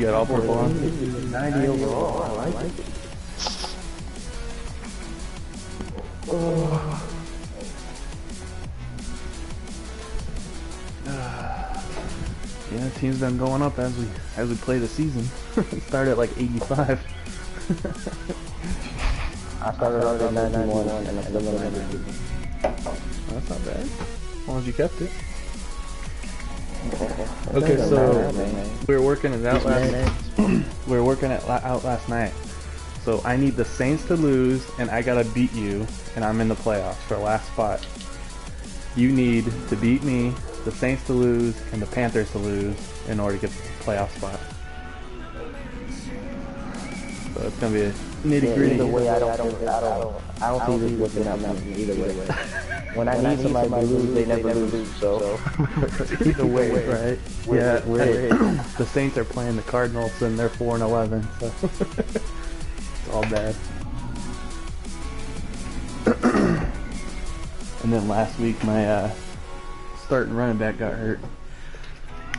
You got all purple on? 90 overall, I like it. Yeah, team's been going up as we play the season. Started at like 85. I started out at 91 and I'm still at 92. That's not bad. As long as you kept it. Okay, so we were working it out last night. So I need the Saints to lose, and I gotta beat you, and I'm in the playoffs for last spot. You need to beat me, the Saints to lose, and the Panthers to lose in order to get the playoff spot. So it's gonna be a nitty gritty. Either way, I don't see this working out either way. When I need somebody to lose, they never lose. So either way, right? Yeah, the Saints are playing the Cardinals, and they're 4-11, so it's all bad. And then last week, my starting running back got hurt.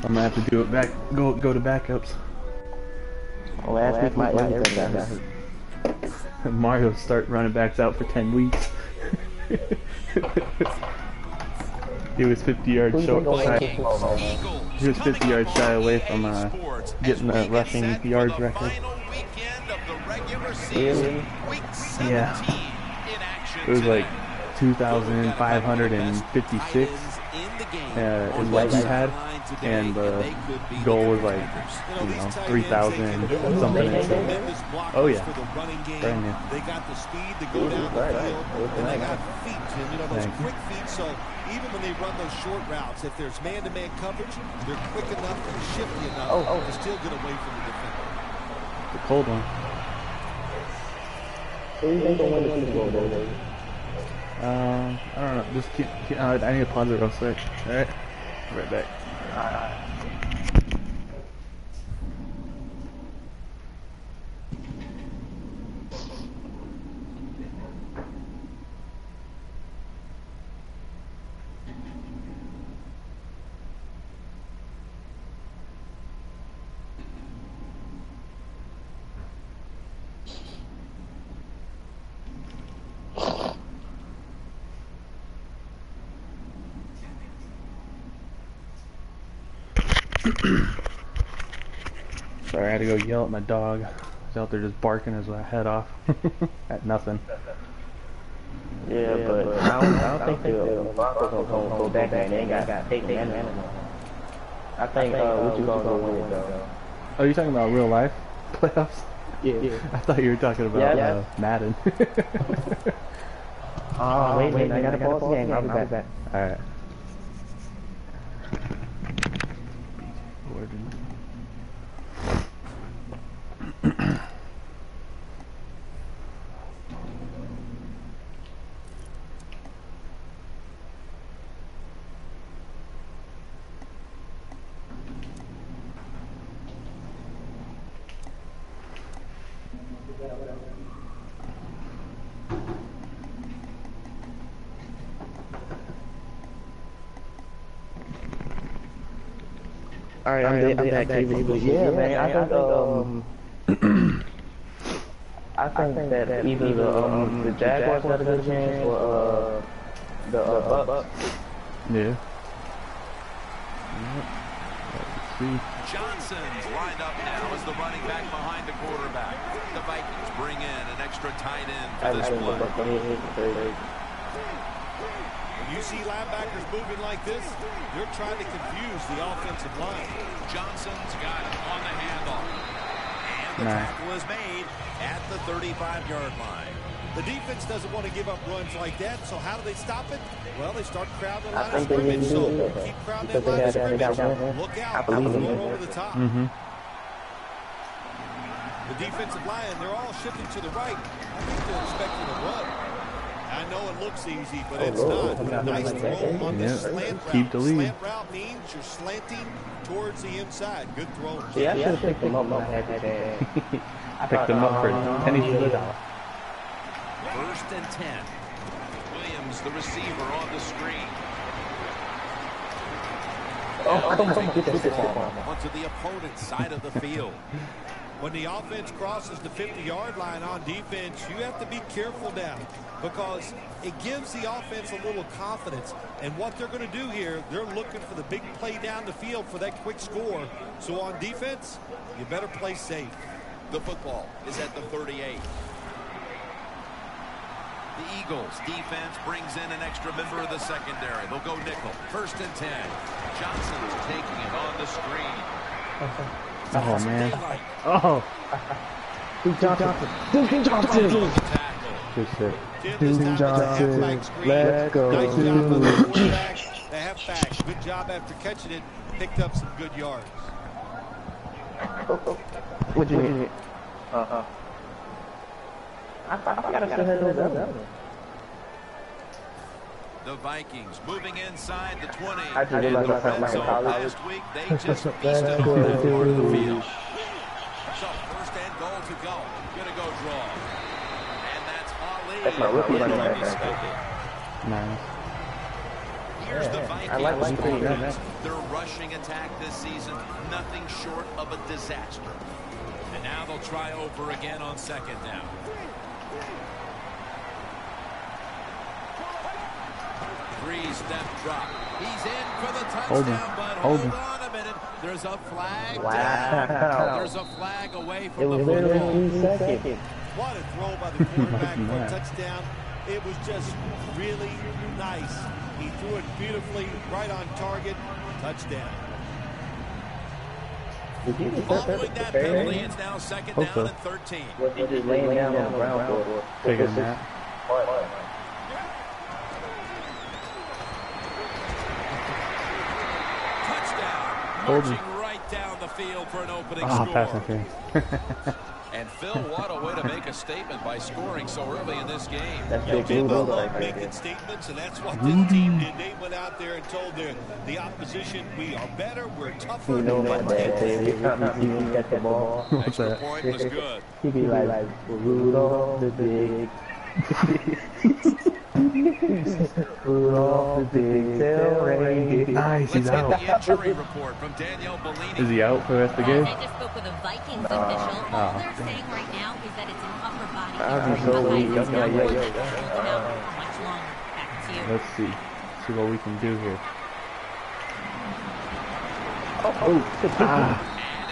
I'm gonna have to do it back. Go to backups. Last week, my everything got hurt. Mario's start running backs out for 10 weeks. He was 50 yards short. He was 50 yards shy away from getting the rushing yards record. Really? Yeah. It was like 2,556 is what he had, and the goal was like, 3,000 something. Oh yeah, brand new. They got the speed to go down the field, and they got feet, Jim. Those quick feet. So even when they run those short routes, if there's man-to-man coverage, they're quick enough and shifty enough to still get away from the defender. The cold one. Who do you think will win the Super Bowl, David? I don't know. Just keep I need to pause it real quick. All right, right back. Sorry, I had to go yell at my dog. He's out there just barking his head off at nothing. Yeah, but I don't think the Broncos are going to go back there and they ain't got to take the animal. I think what you going to win it though. Oh, you talking about real life playoffs? Yeah. I thought you were talking about Madden. Oh, wait, I got a ball game. I'll be back. Alright. Alright, I'm back. Yeah, man, I think that either the Jaguars got a good chance or the Bucks. Yeah. Let's see. Johnson's lined up now as the running back behind the quarterback. The Vikings bring in an extra tight end for this play. When you see linebackers moving like this, you're trying to confuse the offensive line. Johnson's got it on the handoff. And the tackle is made at the 35-yard line. The defense doesn't want to give up runs like that, so how do they stop it? Well, they start crowding the line of scrimmage. So keep crowding that line of scrimmage. Look out, throw over the top. The defensive line, they're all shifting to the right. I think they're expecting a run. I know it looks easy, but it's not. A nice throw on the slant route. Keep the lead. Slant route means you're slanting towards the inside. Good throw. Yeah, I should have picked him up when I had that. I picked him up for pennies to the dollar. 1st and 10. Williams, the receiver, on the screen. Oh, come on, get this ball onto the opponent's side of the field. When the offense crosses the 50-yard line on defense, you have to be careful now because it gives the offense a little confidence. And what they're going to do here, they're looking for the big play down the field for that quick score. So on defense, you better play safe. The football is at the 38. The Eagles defense brings in an extra member of the secondary. They'll go nickel. 1st and 10. Johnson taking it on the screen. Oh, man. Oh. Duke Johnson. Duke Johnson. Good shit. Duke Johnson. Let's go. The halfback. Good job after catching it. Picked up some good yards. What you mean? I gotta still have those other. The Vikings moving inside the 20. I just realized I felt like a college. Last week, they just feasted on that part of the field. So, 1st and goal to go. Gonna go draw. And that's Ali. That's my rookie running back. Nice. Here's the Vikings. I like what you offense. Their rushing attack this season, nothing short of a disaster. And now they'll try over again on 2nd down. Three-step drop. He's in for the touchdown, but hold on a minute. There's a flag down. There's a flag away from the football. 2 seconds. What a throw by the quarterback for a touchdown. It was just really nice. He threw it beautifully, right on target. Touchdown. Following that penalty, it's now 2nd down and 13. Was he just laying down on the ground for Figuring that. Marching right down the field for an opening Ah, score. pass interference. And Phil, what a way to make a statement by scoring so early in this game. That's Yeah, big Jim, I move love making statements, and that's what this team did. They went out there and told the opposition, we are better, we're tougher. You know my dad said every time you see me catch the ball, What's Extra that? point was good. he be like, Rudolph the big. Rudolph the big tail reindeer. Nice, Let's he's get out. the injury report from Danielle Bellini. Is he out for the rest of the game? I just spoke with a Vikings official. All they're saying right now is that it's an upper body I'd be injury. so But weak. it's I'm not like, one yo, that will hold him out for much longer. Back to you. Let's see what we can do here. And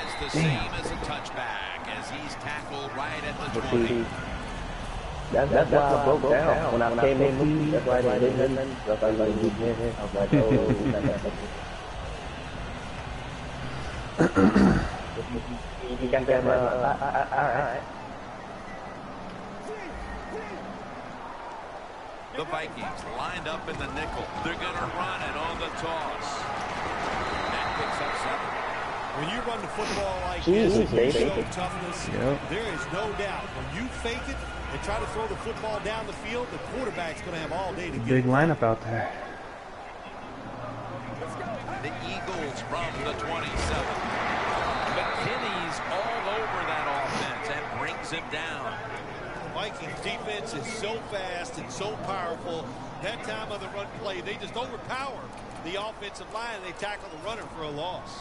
it's the same as a touchback as he's tackled right at the 20. That's why I broke down. When I came in, that's why I didn't. That's why I was like, you got that, alright. The Vikings lined up in the nickel. They're going to run it on the toss. That picks up 7. When you run the football like this, and you show toughness, there is no doubt. When you fake it and try to throw the football down the field, the quarterback's going to have all day to get Big it. lineup out there. The Eagles from the 27. McKinney's all over that offense and brings him down. The Vikings defense is so fast and so powerful. That time of the run play, they just overpower the offensive line and they tackle the runner for a loss.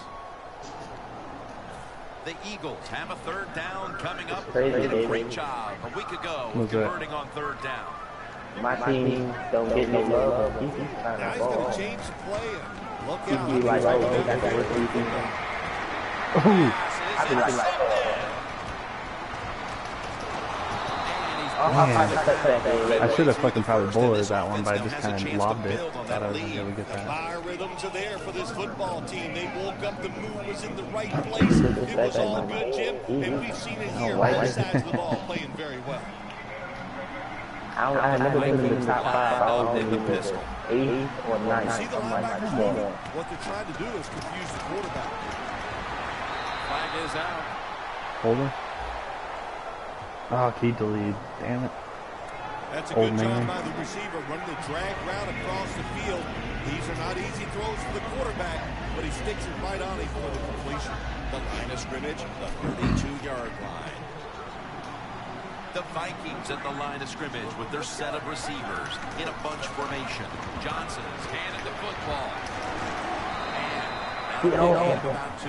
The Eagles have a 3rd down coming up. Crazy, They did a baby. great job a week ago What's that? converting on 3rd down. My team don't get no love. He's Now he's going to change the play. And look out. He be like, oh, they got that work for you. I be like, I should have fucking probably bullied that one, but I just kind of lobbed it. Thought I was gonna be able to get The that. fire rhythms are there for this football team. They woke up, the move was in the right place. It was all good, Jim, and we've seen it here. Both sides of the ball playing very well. I never been in the top 5. I always In been the in pistol. 8 or 9. See the I'm like, linebackers come on. moving. What they're trying to do is confuse the quarterback. Flag is out. Holder. Oh, key to lead. Damn it. That's a Old good man. job by the receiver, running the drag route across the field. These are not easy throws for the quarterback, but he sticks it right on him for the completion. The line of scrimmage, the 32-yard line. The Vikings at the line of scrimmage with their set of receivers in a bunch formation. Johnson's handed the football. And You know, about two.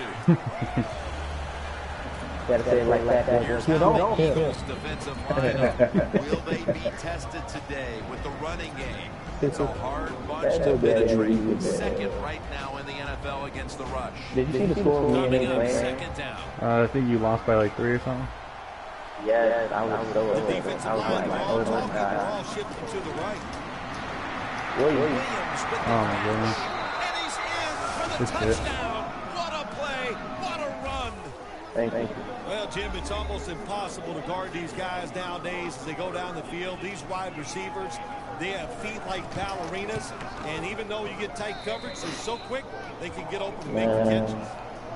gotta say it like that. Here's You how know, the Eagles defensive lineup. Will they be tested today with the running game? It's a hard bunch to penetrate. Second right now in the NFL against the rush. did you see the score of me and Coming him up, playing? second down. I think you lost by like 3 or something. Yes, I was so The upset. defensive I was line, like, they're oh all my talking. They're god. all shifting to the right. Williams. Williams with the Oh my catch. goodness. And he's in for the This hit. touchdown. What a play. What a run. Thank you. Well, Jim, it's almost impossible to guard these guys nowadays as they go down the field. These wide receivers, they have feet like ballerinas, and even though you get tight coverage, they're so quick, they can get open and make the catches.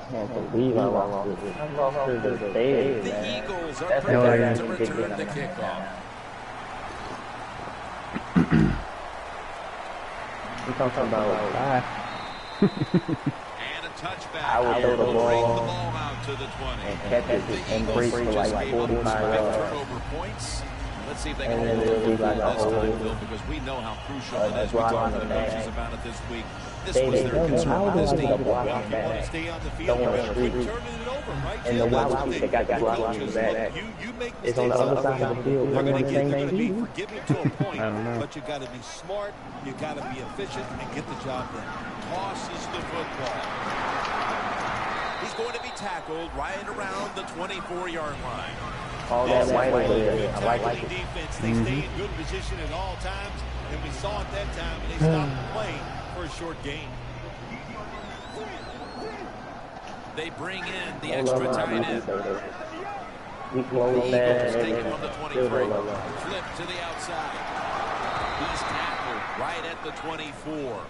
I can't believe I lost it. I lost it to Dave, The man. Eagles are That's prepared to what I return got the to kickoff. We're talking about Bye. And a touchback. I would throw the Will bring ball the ball out to the 20. and catch it The and Eagles break for just like gave up 45 yards. over points. Let's see if they can And hold then it it'll be over like a this whole time, Phil, because we know how crucial it is. We block talked on to the the coaches back. about it this week. This They was their don't know concern how with to this team. block If on you want to that. stay on the field, Don't you want better to quit shoot. turning it over, right? And the Jim? wide That's receiver the got thing. blocked on Coaches, the back. look, you make It's on the mistakes other on side of the field. field. They're They're going gonna to be change forgiving to a point, I don't know. but you got to be smart. You got to be efficient and get the job done. Tosses the football. He's going to be tackled right around the 24-yard line. All that white over there. I like Tackling it. defense, they stay in good position at all times, and we saw it that time, and they stopped the play for a short gain. They bring in the extra tight end. We The close Eagles that take and him on the 23. Flip to the outside. He's tackled right at the 24.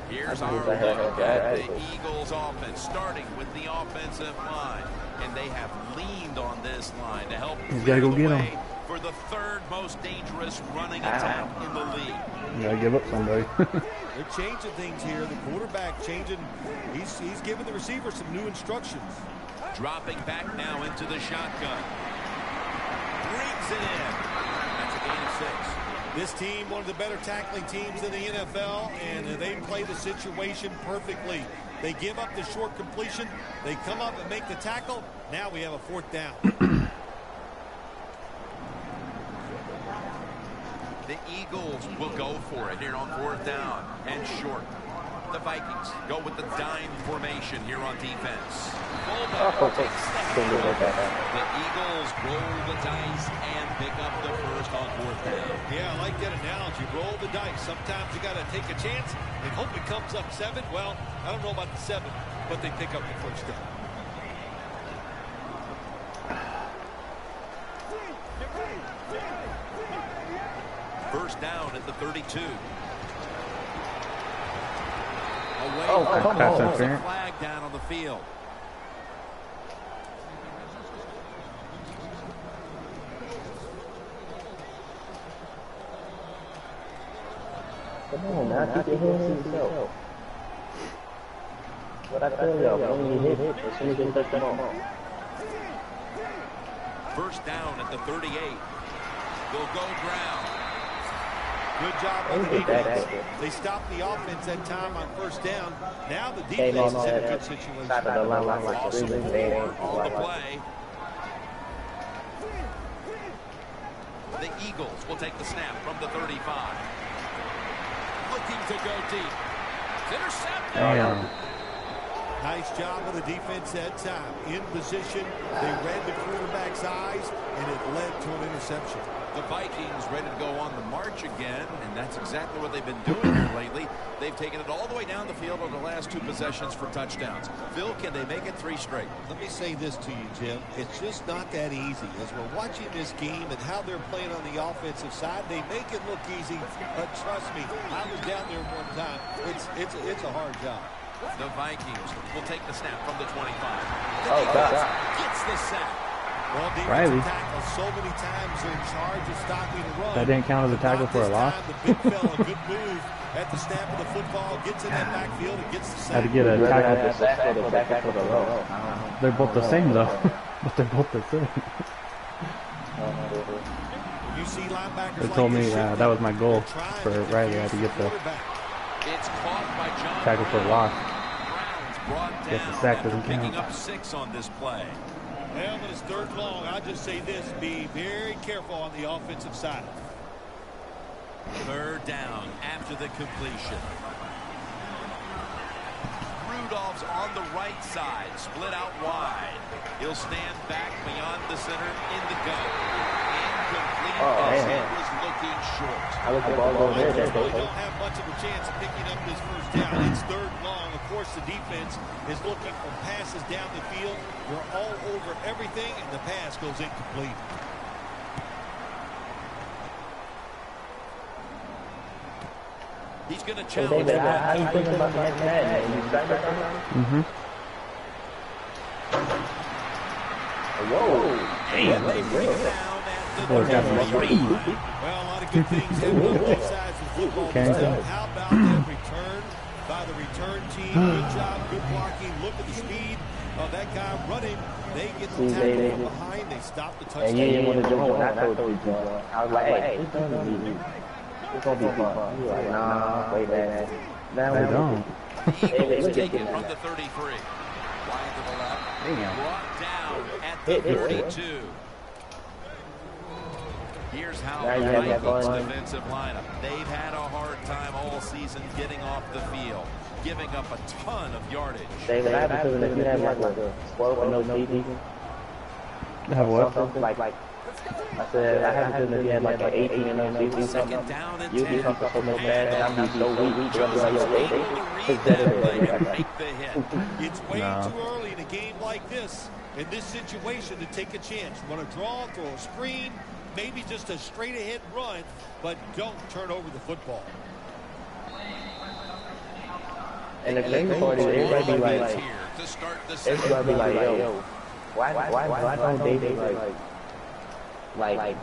Here's our look at the Eagles offense, starting with the offensive line. And they have leaned on this line to help He's clear gotta go the get way him. for the third most dangerous running attack in the league. You gotta give up somebody. They're changing things here. The quarterback changing. He's giving the receiver some new instructions. Dropping back now into the shotgun. Brings it in. That's a gain of 6. This team, one of the better tackling teams in the NFL, and they play the situation perfectly. They give up the short completion. They come up and make the tackle. Now we have a 4th down. The Eagles will go for it here on 4th down and short. The Vikings go with the dime formation here on defense. Fullback takes the handoff. The Eagles roll the dice and pick up the first on 4th down. Yeah, I like that analogy. Roll the dice. Sometimes you got to take a chance and hope it comes up 7. Well, I don't know about the 7, but they pick up the first down. First down at the 32. Away Oh, from come the on. ball. That's A unfair. flag down on the field. Come on, now keep your hands to yourself. What I tell y'all, when you hit it, as soon as you touch the ball. First down at the 38. They'll go ground. Good job on the defense. They stopped the offense that time on first down. Now the defense is in a good situation. Side of the line like Awesome really footwork on the bad. play. The Eagles will take the snap from the 35. Looking to go deep. It's intercepted. Damn. Nice job of the defense that time. In position, they read the quarterback's eyes, and it led to an interception. The Vikings ready to go on the march again, and that's exactly what they've been doing here lately. They've taken it all the way down the field on the last 2 possessions for touchdowns. Phil, can they make it 3 straight? Let me say this to you, Jim. It's just not that easy. As we're watching this game and how they're playing on the offensive side, they make it look easy, but trust me, I was down there one time. It's a hard job. The Vikings will take the snap from the 25. The Oh, Eagles God. gets the sack. Well, Riley. defensive tackles so many times they're in charge of stopping the run. That didn't count as a tackle Not for a this loss? time. The big fella, good move at the snap of the football, gets in that backfield and gets the sack. Had to get a Rather tackle. have the sack or the tackle for the low. They're both the same though. But they're both the same. You see linebackers They told like me this shift that was my goal They're trying for to Riley. I had confuse to get the quarterback. It's caught by John. Tackle for loss. Brown's brought Guess the down sack after doesn't picking count. up 6 on this play. Well, when it's third and long, I'll just say this: be very careful on the offensive side. Third down after the completion. Rudolph's on the right side, split out wide. He'll stand back beyond the center in the gun. Incomplete as he was looking short. I look the ball over there. They don't have much of a chance of picking up this first down. It's third and long. Of course, the defense is looking for passes down the field. You're all over everything, and the pass goes incomplete. He's going to So challenge David, him. how you thinking about the next man? You excited about that? Mm-hmm. Whoa. And they bring it down at the Boy's got some 33. speed. Well, a lot of good things happen on both sides of football. Can't How about that return by the return team? Good job, good blocking. Look at the speed of that guy running. They get the tackle from behind. They stop the touchdown. And you didn't want to jump when I told you to. I was like, hey, it's going to be easy. It's going to be fun. You were like, nah, wait, man. Now They don't. Eagles take it from the 33. Wide to the left. Damn. Brought down at the 42. Here's how Now the you have that Vikings fun. defensive lineup. They've had a hard time all season getting off the field, giving up a ton of yardage. David, I have a feeling if you have like a 12 and no CD, Have what? something like I said, I have a feeling if you had like an 18 and no CD, Second down and you'd be 10. something so much bad, and I'd be so weak. Jones I'd be was like, able yo, to they read that play and like make the hit. It's way No. too early in a game like this, in this situation, to take a chance. Want to draw, throw a screen, maybe just a straight-ahead run, but don't turn over the football. And the crazy part is everybody be like, Here to start the second. everybody be like, yo, why don't David like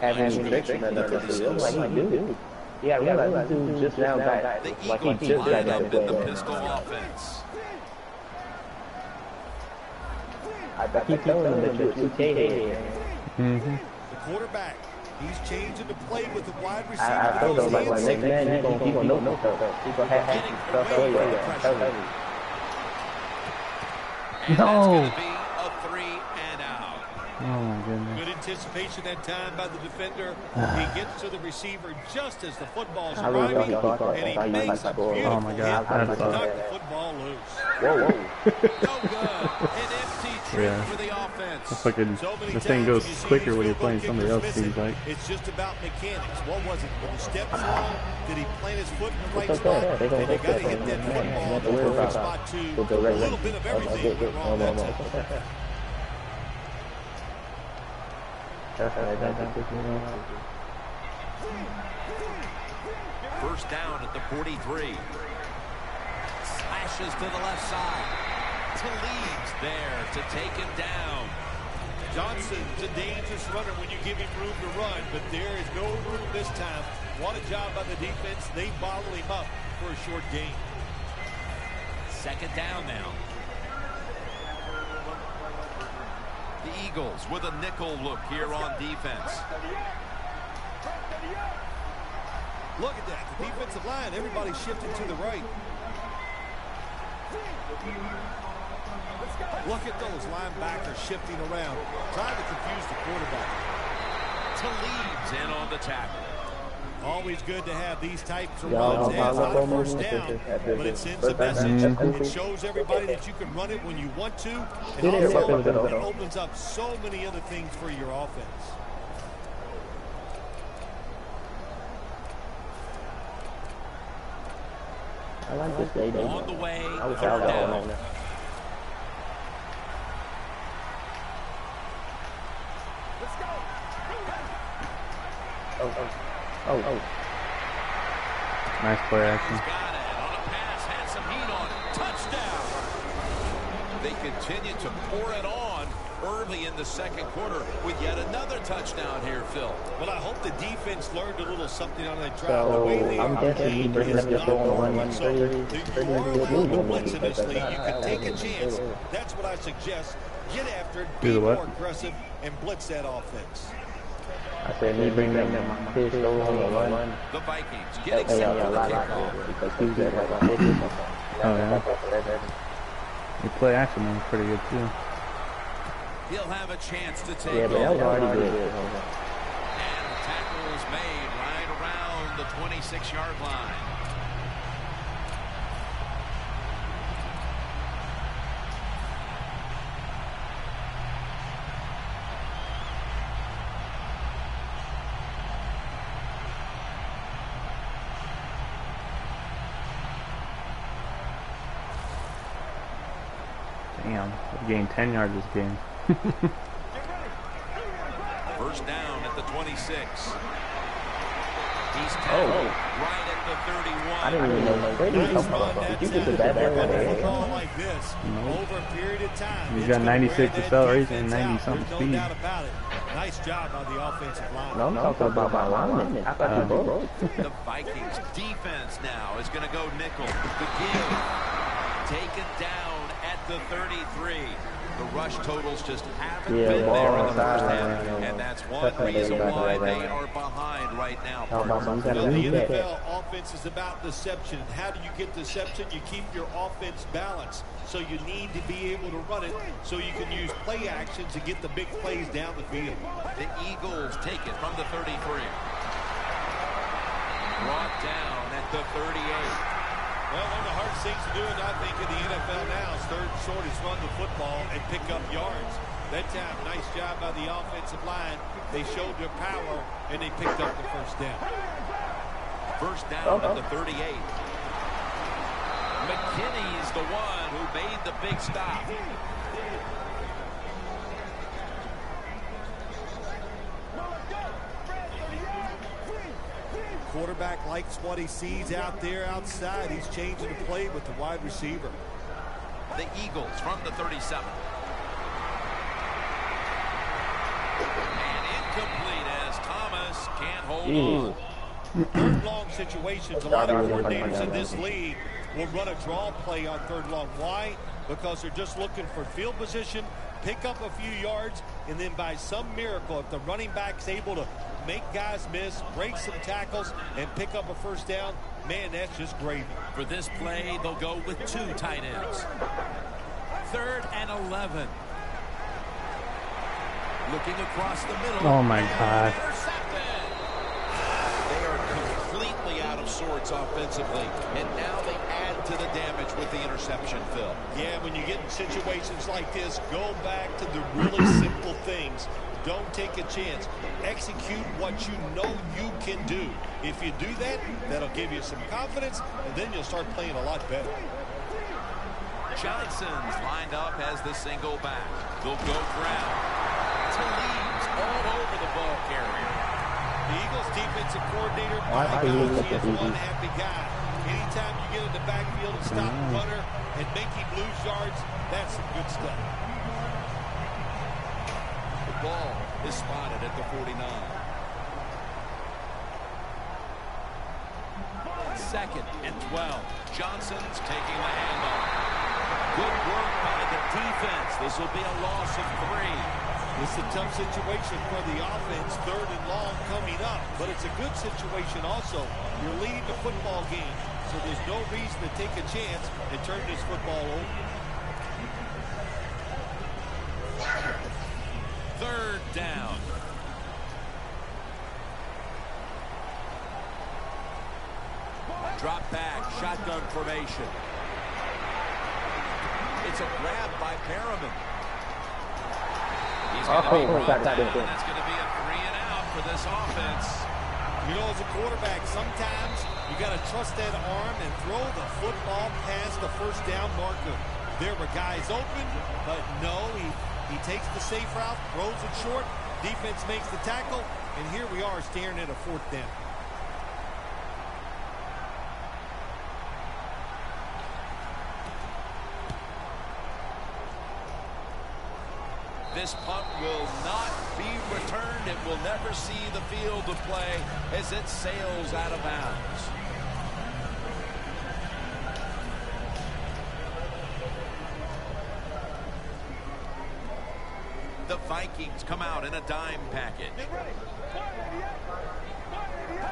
have any restriction or nothing? I'm like, he do. Yeah, I realize this dude just now got, The like, he Eagles just got line to up in play. the pistol offense. I keep telling him that you're 2K head. Mm-hmm. The quarterback, he's changing the play with the wide receiver. I told him, like, next man, he gonna know some stuff. He gonna have some stuff for you. I'm telling you. And No. that's going to be a 3 and out. Oh my goodness. Good anticipation that time by the defender. He gets to the receiver just as the football's I really driving, thought he caught and he that. makes a beautiful Oh my God, hit I to saw knock that. the football loose. Whoa. No good. An empty trip Yeah. for the offense. Fucking, So many this thing times goes you see quicker these when you're field goal playing somebody kickers else, miss seems it. like. It's just about mechanics. What was it? When the steps wrong, did he plant his foot in the right It's okay. spot? They gonna And you fix got to that hit that thing. You football have to in the worry right about spot too. with the A regular- little bit of everything went wrong that time. First down at the 43. Slashes to the left side. Talib's there to take him down. Johnson's a dangerous runner when you give him room to run, but there is no room this time. What a job by the defense. They bottle him up for a short gain. Second down now. The Eagles with a nickel look here on defense. Look at that. The defensive line, everybody's shifting to the right. Look at those linebackers shifting around, trying to confuse the quarterback. Talib's in on the tackle. Always good to have these types of Yeah, runs. I'll It's not a follow first them. down, but it sends a First down. message. Mhm. It shows everybody that you can run it when you want to. And Yeah, also, yeah. it opens up so many other things for your offense. I like this day. On the way, I wish I third was down. on there. Oh. Nice play action. He's got it on a pass, had some heat on it. Touchdown. They continue to pour it on early in the second quarter with yet another touchdown here, Phil. Well, I hope the defense learned a little something on that drive. So, The way they I'm are guessing you playing bringing is up your not phone on working. So, you are allowed to blitz in this league. You can take a chance. That's what I suggest. Get after it, Do be the what? more aggressive, and blitz that offense. I said, me bring them his goal on the run. The Vikings getting They set are for a the lot kickoff. because he's at like 50 something. Oh, yeah. Your play action was pretty good, too. He'll have a chance to take Yeah, but that was over. already good. And the tackle is made right around the 26-yard line. Damn, we gained 10 yards this game. First down at the 26. He's tackled right at the 31. I didn't even know where did he come from. Did you get the bad Football like this over a period of time. He's got 96 acceleration and 90-something No speed. doubt about it. Nice job by the offensive line. No, I'm talking about my lineman. I thought you broke. The Vikings defense now is going to go nickel. The give taken down at the 33. The rush totals just haven't been there in the first half, and that's one reason why they are behind right now. The NFL offense is about deception. How do you get deception? You keep your offense balanced. So you need to be able to run it so you can use play actions to get the big plays down the field. The Eagles take it from the 33. Brought down at the 38. Well, one of the hardest things to do, I think, in the NFL now is third and short is run the football and pick up yards. That time, nice job by the offensive line. They showed their power, and they picked up the first down. First down at the 38. McKinney's the one who made the big stop. Quarterback likes what he sees out there outside. He's changing the play with the wide receiver. The Eagles from the 37. And incomplete as Thomas can't hold on. Third long situations, a lot of coordinators in this league will run a draw play on third long. Why? Because they're just looking for field position, pick up a few yards, and then by some miracle, if the running back's able to make guys miss, break some tackles, and pick up a first down, man, that's just gravy. For this play, they'll go with two tight ends. 3rd and 11. Looking across the middle. Oh, my God. They are completely out of sorts offensively, and now they add to the damage with the interception, Phil. Yeah, when you get in situations like this, go back to the really simple things. Don't take a chance. Execute what you know you can do. If you do that, that'll give you some confidence, and then you'll start playing a lot better. Johnson's lined up as the single back. They'll go ground. Talib's all over the ball carrier. The Eagles defensive coordinator, he is one happy guy. Anytime you get in the backfield and stop the runner and make him lose yards, that's some good stuff. The ball is spotted at the 49. 2nd and 12. Johnson's taking the handoff. Good work by the defense. This will be a loss of 3. It's a tough situation for the offense, 3rd and long coming up, but it's a good situation also. You're leading the football game, so there's no reason to take a chance and turn this football over. 3rd down. Drop back, shotgun formation. It's a grab by Perriman. He's going to be brought down, and that's going to be a 3 and out for this offense. You know, as a quarterback, sometimes you got to trust that arm and throw the football past the first down marker. There were guys open, but no, he takes the safe route, throws it short, defense makes the tackle, and here we are staring at a 4th down. This punt will not be returned. It will never see the field of play as it sails out of bounds. The Vikings come out in a dime package.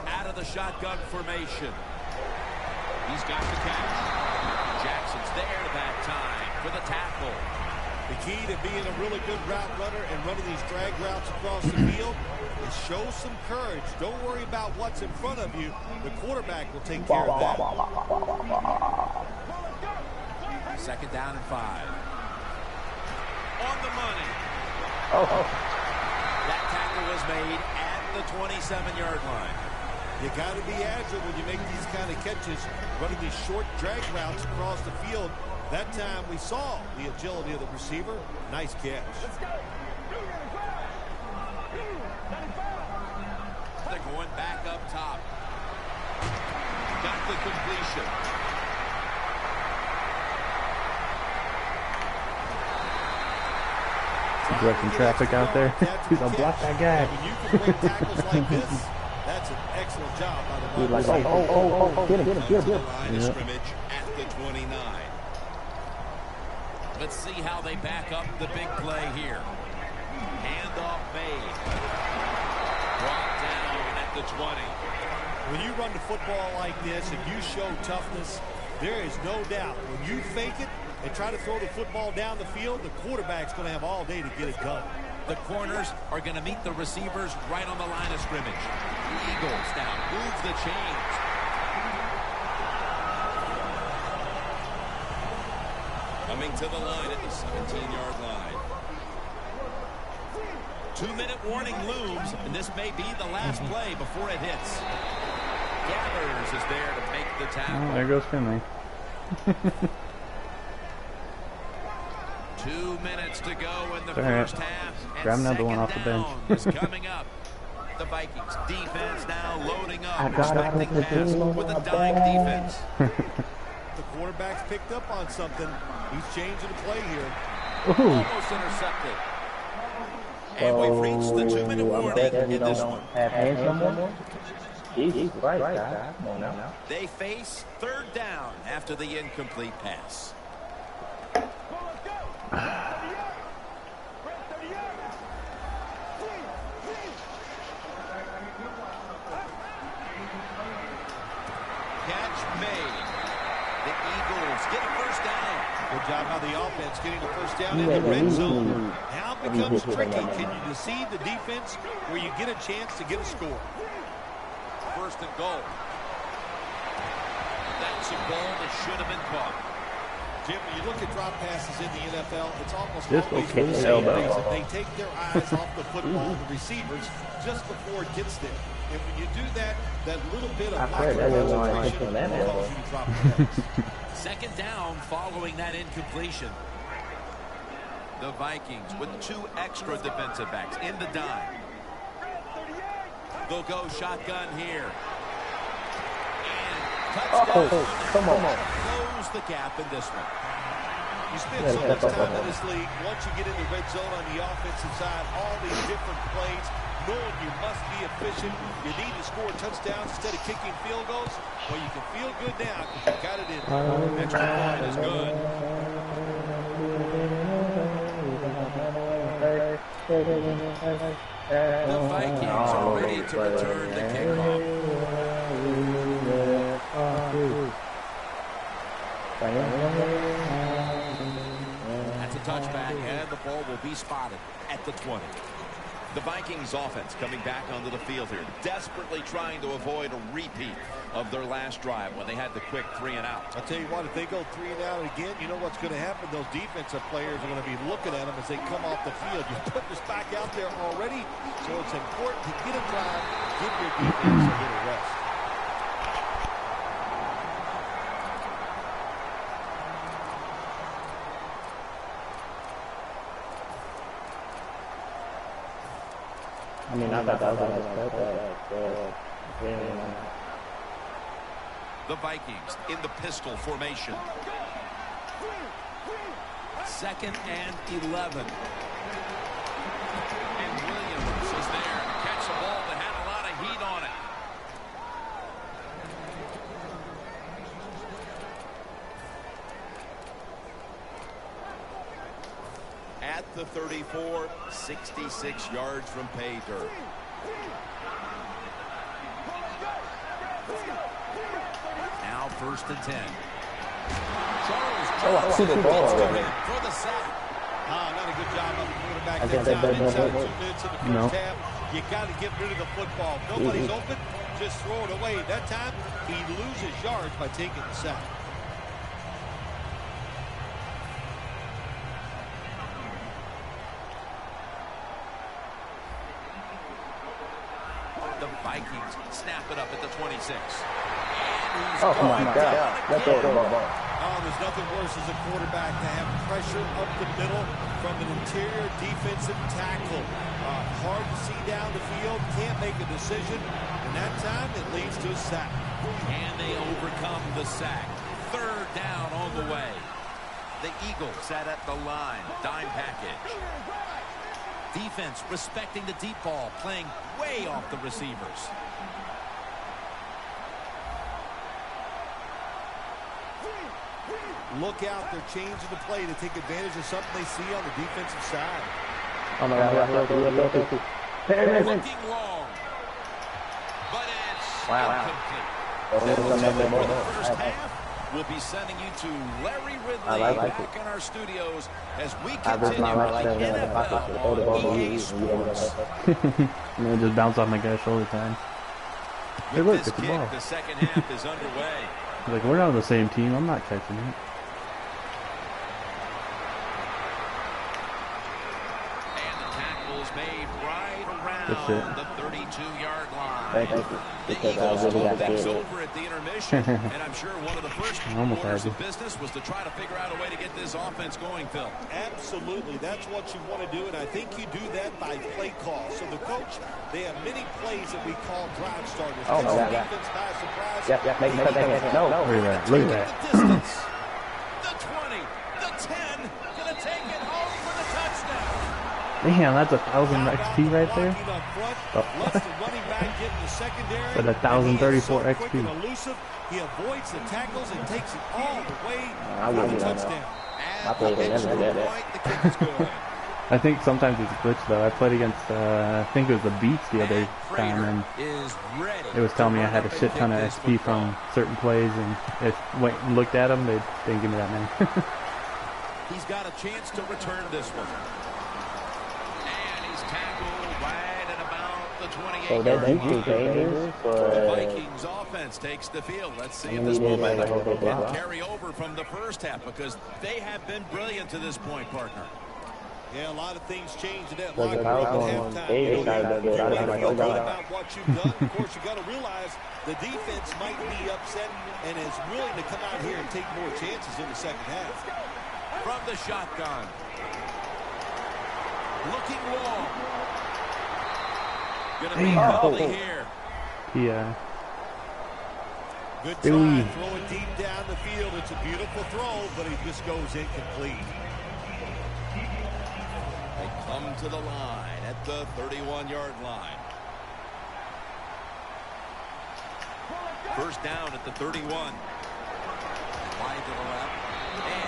Out of the shotgun formation. He's got the catch. Jackson's there that time for the tackle. The key to being a really good route runner and running these drag routes across the field is show some courage. Don't worry about what's in front of you. The quarterback will take care of that. 2nd down and 5. On the money. That tackle was made at the 27-yard line. You got to be agile when you make these kind of catches, running these short drag routes across the field. That time we saw the agility of the receiver. Nice catch. They're going back up top. Got the completion. Directing traffic out there. He's gonna block that guy. When you can break tackles like this, that's an excellent job by the Like, wide receiver. get him. Line of scrimmage at the 29. Let's see how they back up the big play here. Handoff made. Brought down at the 20. When you run the football like this and you show toughness, there is no doubt when you fake it and try to throw the football down the field, the quarterback's going to have all day to get it done. The corners are going to meet the receivers right on the line of scrimmage. Eagles now move the chains. Coming to the line at the 17-yard line. 2-minute warning looms, and this may be the last play before it hits. Gathers is there to make the tackle. Oh, there goes Finley. 2 minutes to go in the All first right. half. Grab another one off the bench. is coming up. The Vikings defense now loading up, I got out of expecting the pass game with a on dime that. defense. The quarterback's picked up on something. He's changing the play here. Ooh. Almost intercepted. And we've reached the 2-minute warning in this one. Have hands no more? Jesus Christ, guys. Come on now. They face 3rd down after the incomplete pass. Catch made. The Eagles get a first down. Good job by the offense getting the first down in the red zone. Now it becomes tricky. Can you deceive the defense where you get a chance to get a score? 1st and goal. That's a ball that should have been caught. Jim, when you look at drop passes in the NFL, it's almost Just always okay, the same elbow. things. That they take their eyes off the football, the receivers, just before it gets there. And when you do that, that little bit of lack of concentration will cause you to drop the pass. 2nd down following that incompletion. The Vikings with 2 extra defensive backs in the dime. They'll go shotgun here. And touchdown. Come on. Close the gap in this one. You spend so much time in this league, once you get in the red zone on the offensive side, all these different plays, knowing you must be efficient. You need to score touchdowns instead of kicking field goals. Well, you can feel good now because you got it in. Extra point is good. The Vikings are ready to return the kickoff. That's a touchback, and the ball will be spotted at the 20. The Vikings offense coming back onto the field here, desperately trying to avoid a repeat of their last drive when they had the quick 3 and out. I'll tell you what, if they go 3 and out again, you know what's going to happen. Those defensive players are going to be looking at them as they come off the field. You put this back out there already, so it's important to get a drive, give your defense a little rest. I mean, I thought that was The Vikings in the pistol formation. 2nd and 11. And Williams is there to catch the ball that had a lot of heat on it. At the 34, 66 yards from pay dirt. Now 1st and 10. Charles Johnson gets to him for the sack. Not a good job on the quarterback that time. Inside 2 minutes in the first half, you got to get rid of the football. Nobody's open, just throw it away. That time, he loses yards by taking the sack. The Vikings snap it up at the 26. Oh my God. Let's go to the ball. Oh, there's nothing worse as a quarterback to have pressure up the middle from an interior defensive tackle. Hard to see down the field, can't make a decision, and that time it leads to a sack. Can they overcome the sack? 3rd down on the way. The Eagles set at the line, dime package. Defense respecting the deep ball, playing way off the receivers. Look out, they're changing the play to take advantage of something they see on the defensive side. Oh my God. Looking long, but it's incomplete. For the first half, we'll be sending you to Larry Ridley back in our studios as we continue with the NFL on EA Sports. And then just bounce off my guy's shoulder time. Hey, With look, this it's the kick, ball. the second half is underway. Like, we're not on the same team. I'm not catching it. And the tackle's made right That's around it. the 32-yard line. Thank you. The Eagles took things over at the intermission, and I'm sure one of the first Almost orders had of business was to try to figure out a way to get this offense going, Phil. Absolutely, that's what you want to do, and I think you do that by play call. So the coach, they have many plays that we call drive starters. Oh my God. Defense by surprise. Yeah, make it. No. Look at that. Look at that. The distance. The 20, the 10, gonna take it home for the touchdown. Damn, that's 1,000 XP right there. Lets the running back get in the secondary. But 1,034 XP. Quick and elusive. He avoids the tackles and takes it all the way I for the wouldn't know. touchdown. I played At the against extra that. point, the kick is good. I think sometimes it's glitched though. I played against, I think it was the Beats the other time, and Is ready it was telling me I to had run a up shit and ton of kick this XP football. from certain plays, and it went and looked at them, they didn't give me that many. He's got a chance to return this one. And he's tackled right at about the 28 So yard they line. do dangerous, The but Vikings offense takes the field. Let's see if I this mean, momentum like, okay, can wow. carry over from the first half, because they have been brilliant to this point, partner. Yeah, a lot of things changed in that Well, locker the room power at on halftime. Davis You know, side of it, you I feel like good that. about what you've done. Of course, you got to realize the defense might be upset and is willing to come out here and take more chances in the second half. From the shotgun. Looking long. Gonna be Damn. penalty here. Yeah. Good try, Ooh. throw it deep down the field. It's a beautiful throw, but he just goes incomplete. They come to the line at the 31-yard line. First down at the 31. Wide to the left.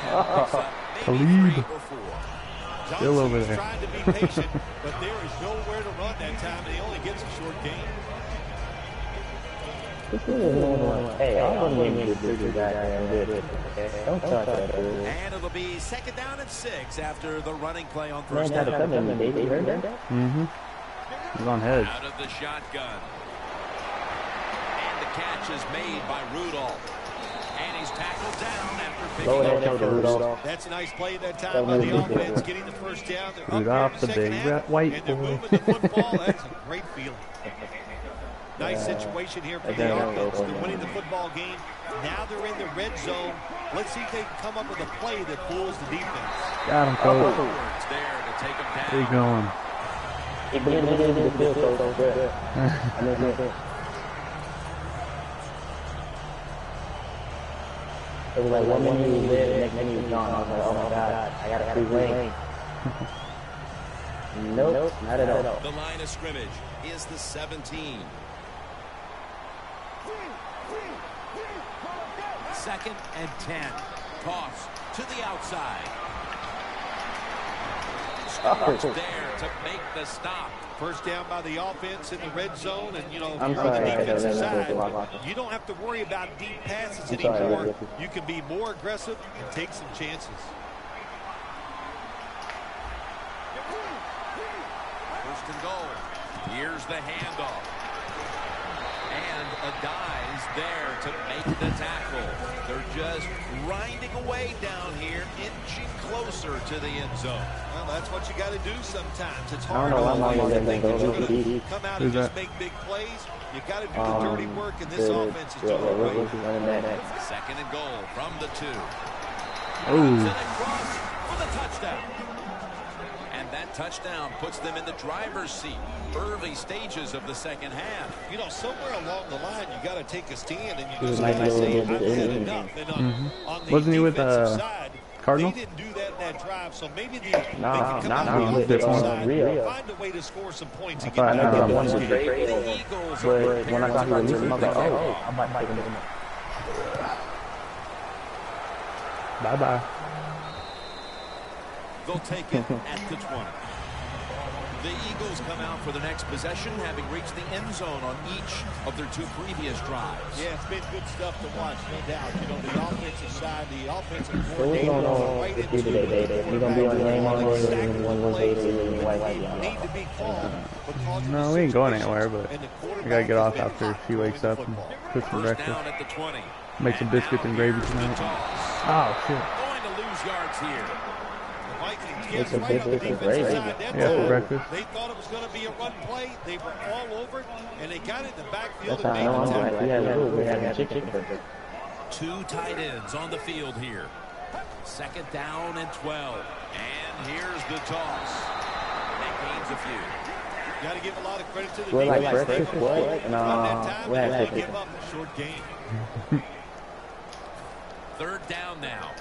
And picks up maybe 3 or 4. Still over Johnson's there. trying to be patient, but there is nowhere to run that time, and he only gets a short gain. hey, I want to do that. Don't touch that, dude. And it'll be 2nd down and 6 after the running play on Man, first had to down. come in, baby. You heard that? Mm-hmm. He's on heads. Out of the shotgun. And the catch is made by Rudolph. And he's tackled down after Go picking ahead, up the show the first. Rudolph. That's a nice play that time by the offense, getting the first down. They're up Rudolph, here the in big second half, white and they're boy. moving the football. That's a great feeling. Nice situation here for the offense. They're winning the football game. Now they're in the red zone. Let's see if they can come up with a play that fools the defense. Got him, coach. Forwards there to take him down. Where you going? He been in the field so good. I mean, it was like 1 minute he was there, the next minute he was gone. I was like, oh my God, I got a free lane. Nope, not at all. The line of scrimmage is the 17. 2nd and 10. Toss to the outside. scores there to make the stop. First down by the offense in the red zone, and you know, if I'm you're on the sorry, defensive side, you don't have to worry about deep passes anymore. You can be more aggressive and take some chances. First and goal. Here's the handoff. And a dive's there to make the tackle. They're just grinding away down here, inching closer to the end zone. Well, that's what you got to do sometimes. It's I hard don't know to why always I'm think that you're going to going come out and just make big plays. You got to do the dirty work, and this offense is doing great. Second and goal from the 2. Oh. And across for the touchdown. And that touchdown puts them in the driver's seat. Early stages of the second half. You know, somewhere along the line, you got to take a stand, and you just got to say, I've had enough. And on the Wasn't he with defensive side, Cardinals? they didn't do that in that drive, so maybe they No, can come no, out no, on the they're offensive on side, real. find a way to score some points and I get back know in they the wanted game. to trade The him, Eagles but when I thought he was leaving, I was like, oh. oh, I might take him. Bye-bye. They'll take it at the 20. The Eagles come out for the next possession, having reached the end zone on each of their 2 previous drives. Yeah, it's been good stuff to watch, no doubt. You know, the offensive side, the offensive So what's going on right with into you today, baby? You gonna be on the game on one exactly one the day, plays and white that need to be called because of No, the we ain't going situation, anywhere, but and the I quarterback gotta get has off been after hot she throwing wakes the up and football. cook some First breakfast. down at the 20. Make some biscuits and gravy tonight. Oh, shit. Going to lose yards here. The Vikings It's gets a right on the biscuit and defensive gravy. side. That Yeah, for time, breakfast. they thought it was going to be a run play. They were all over it, and they got it in the backfield That's and how I made know the I'm tackle. like, we had chicken burger. 2 tight ends on the field here. Second down and 12. And here's the toss. That gains a few. Got to give a lot of credit to the Well, like defense. breakfast, what? At that time, We they had only chicken. give up a short game. Third down now.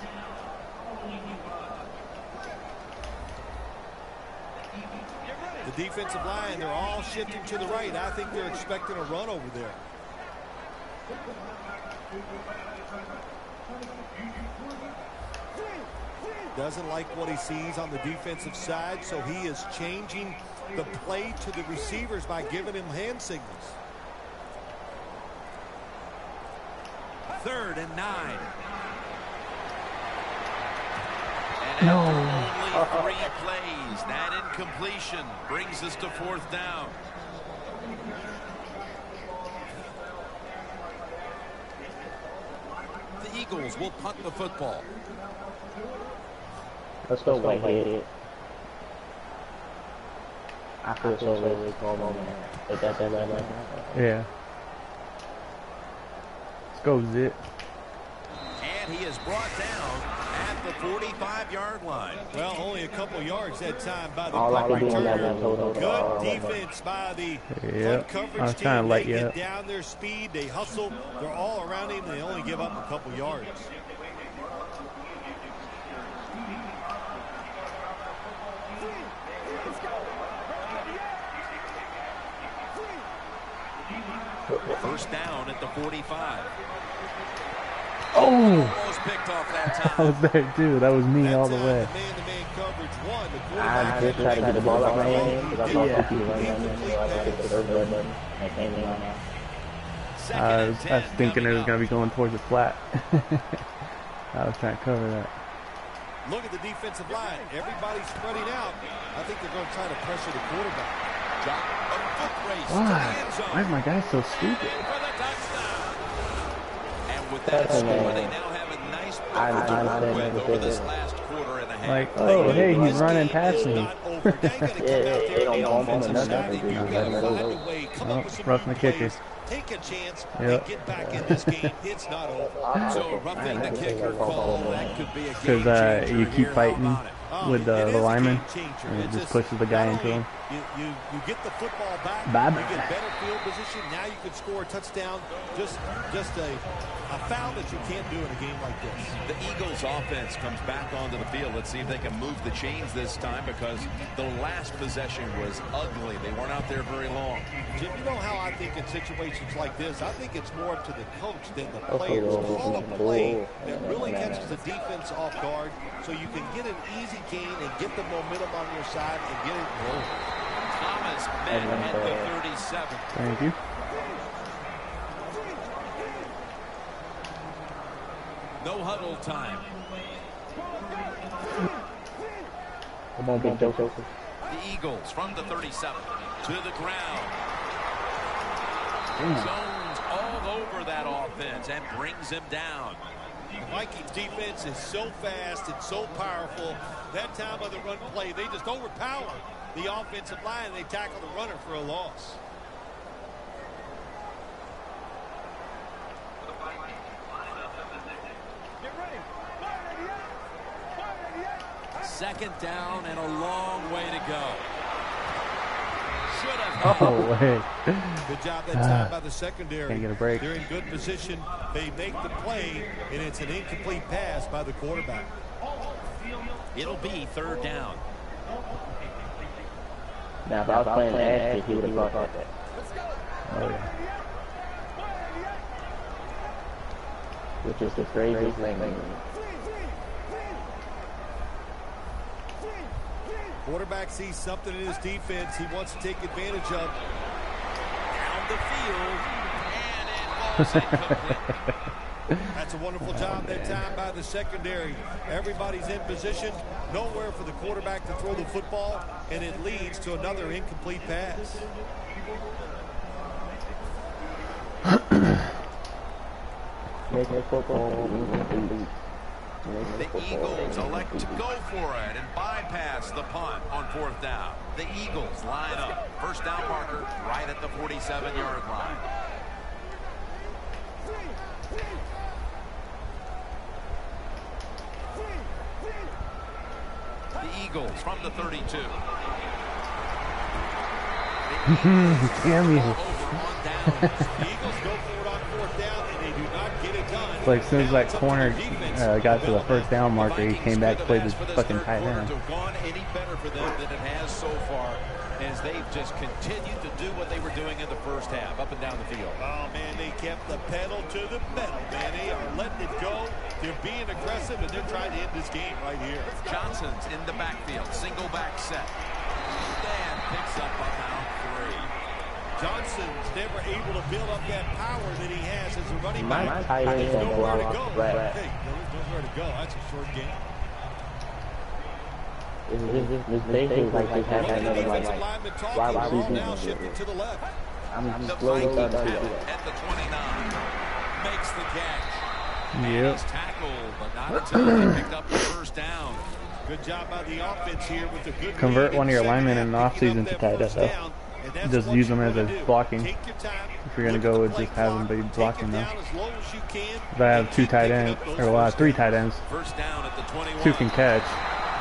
The defensive line, they're all shifting to the right. I think they're expecting a run over there. Doesn't like what he sees on the defensive side, so he is changing the play to the receivers by giving him hand signals. Third and 9. No. Only 3 plays. That incompletion brings us to fourth down. The Eagles will punt the football. Let's go, Whitehead. I feel so really calm on that. If that's right. Yeah. Let's go, Zit. And he is brought down at the 45-yard line. Well, only a couple yards that time by the All I punt can do is returner. that total. Good defense by the Yep. punt coverage I was team. trying to light They you get up. down their speed. They hustle. They're all around him. They only give up a couple yards. First down at the 45. Oh! Almost picked off that I time. was there, too. That was me all the That way. time, the man-to-man coverage won. The I quarterback just tried to get the ball out of my hand because I saw Yeah. some people running down there, so I just hit the third button and I came in on that. Second I and was 10 thinking it was coming going to be going towards the flat. I was trying to cover that. Look at the defensive line. Everybody's spreading out. I think they're going to try to pressure the quarterback. Drop a foot race to the Why? end zone. Why is my guy so stupid? In for the touchdown. And with that That's score, amazing. they now have a nice I buffer to understand work with what over you're this saying. last quarter and a half. Like, oh, hey, he's This running game past is me. not over. They gotta come out there They don't on the bump him or offensive nothing. side. They You just gotta let him find go. a way. Come Oh, up with some roughing new the kicker. plays. Take a chance Yep. and get back in this game. It's not over. So roughing the kicker call, that could be a game Because changer you keep here. How fighting about it? with It the is a lineman, game changer. and it It's just pushes the guy not into only him. You get the football back. Bye-bye. You get better field position. Now you can score a touchdown. Just a foul that you can't do in a game like this. The Eagles offense comes back onto the field. Let's see if they can move the chains this time, because the last possession was ugly. They weren't out there very long. Jim, you know how I think in situations like this, I think it's more up to the coach than the players. Call a play that really catches the defense off guard so you can get an easy regain and get the momentum on your side and get it rolling. Thomas met at the 37. Thank you. No huddle time. Come on, Big Joseph. The Eagles from the 37 to the ground. Zones all over that offense and brings him down. The Vikings defense is so fast and so powerful. That time of the run play, they just overpower the offensive line and they tackle the runner for a loss. Second down and a long way to go. Should have. Oh, wait. Good job that time by the secondary. Can't get a break. They're in good position. They make the play, and it's an incomplete pass by the quarterback. It'll be third down. Now, if I was playing Ashton, he would have got that. Oh, yeah. Which is the craziest thing. Quarterback sees something in his defense he wants to take advantage of. Down the field, and it falls incomplete. That's a wonderful job that time by the secondary. Everybody's in position, nowhere for the quarterback to throw the football, and it leads to another incomplete pass. The Eagles elect to go for it and bypass the punt on fourth down. The Eagles line up. First down marker right at the 47-yard line. The Eagles from the 32. Damn you. The Eagles go for it on fourth down, and they do not get it done. It's like as soon as that corner got to the first down marker, he came back, played his fucking tight end. To have gone any better for them than it has so far, as they've just continued to do what they were doing in the first half, up and down the field. Oh, man, they kept the pedal to the metal, man. They are letting it go. They're being aggressive, and they're trying to end this game right here. Johnson's in the backfield, single back set. Dan picks up about 3. Johnson's never able to build up that power that he has as a running My back. tight end There's don't nowhere to block go. off the back. Hey, there's nowhere to go. That's a short game. This basically like just having Looking at another the like defensive lineman talking. wide Ball receiver. now shifting to the left. I'm The just slowly Vikings starting to have do it that. at the 29. Makes the catch. Yep. He's tackled, but not until he picked up the first down. Good job by the offense here with the good Convert lead one of your second linemen half, in the offseason picking to up tight that end, first down, and that's Just what use you them as wanna a do. blocking. Take your time, If you're going to look go at with the just play have them be clock, blocking take it them. down as low as you can, If I have and 2 keep tight picking ends, up those or first 3 downs. tight ends, First down at the 21. 2 can catch.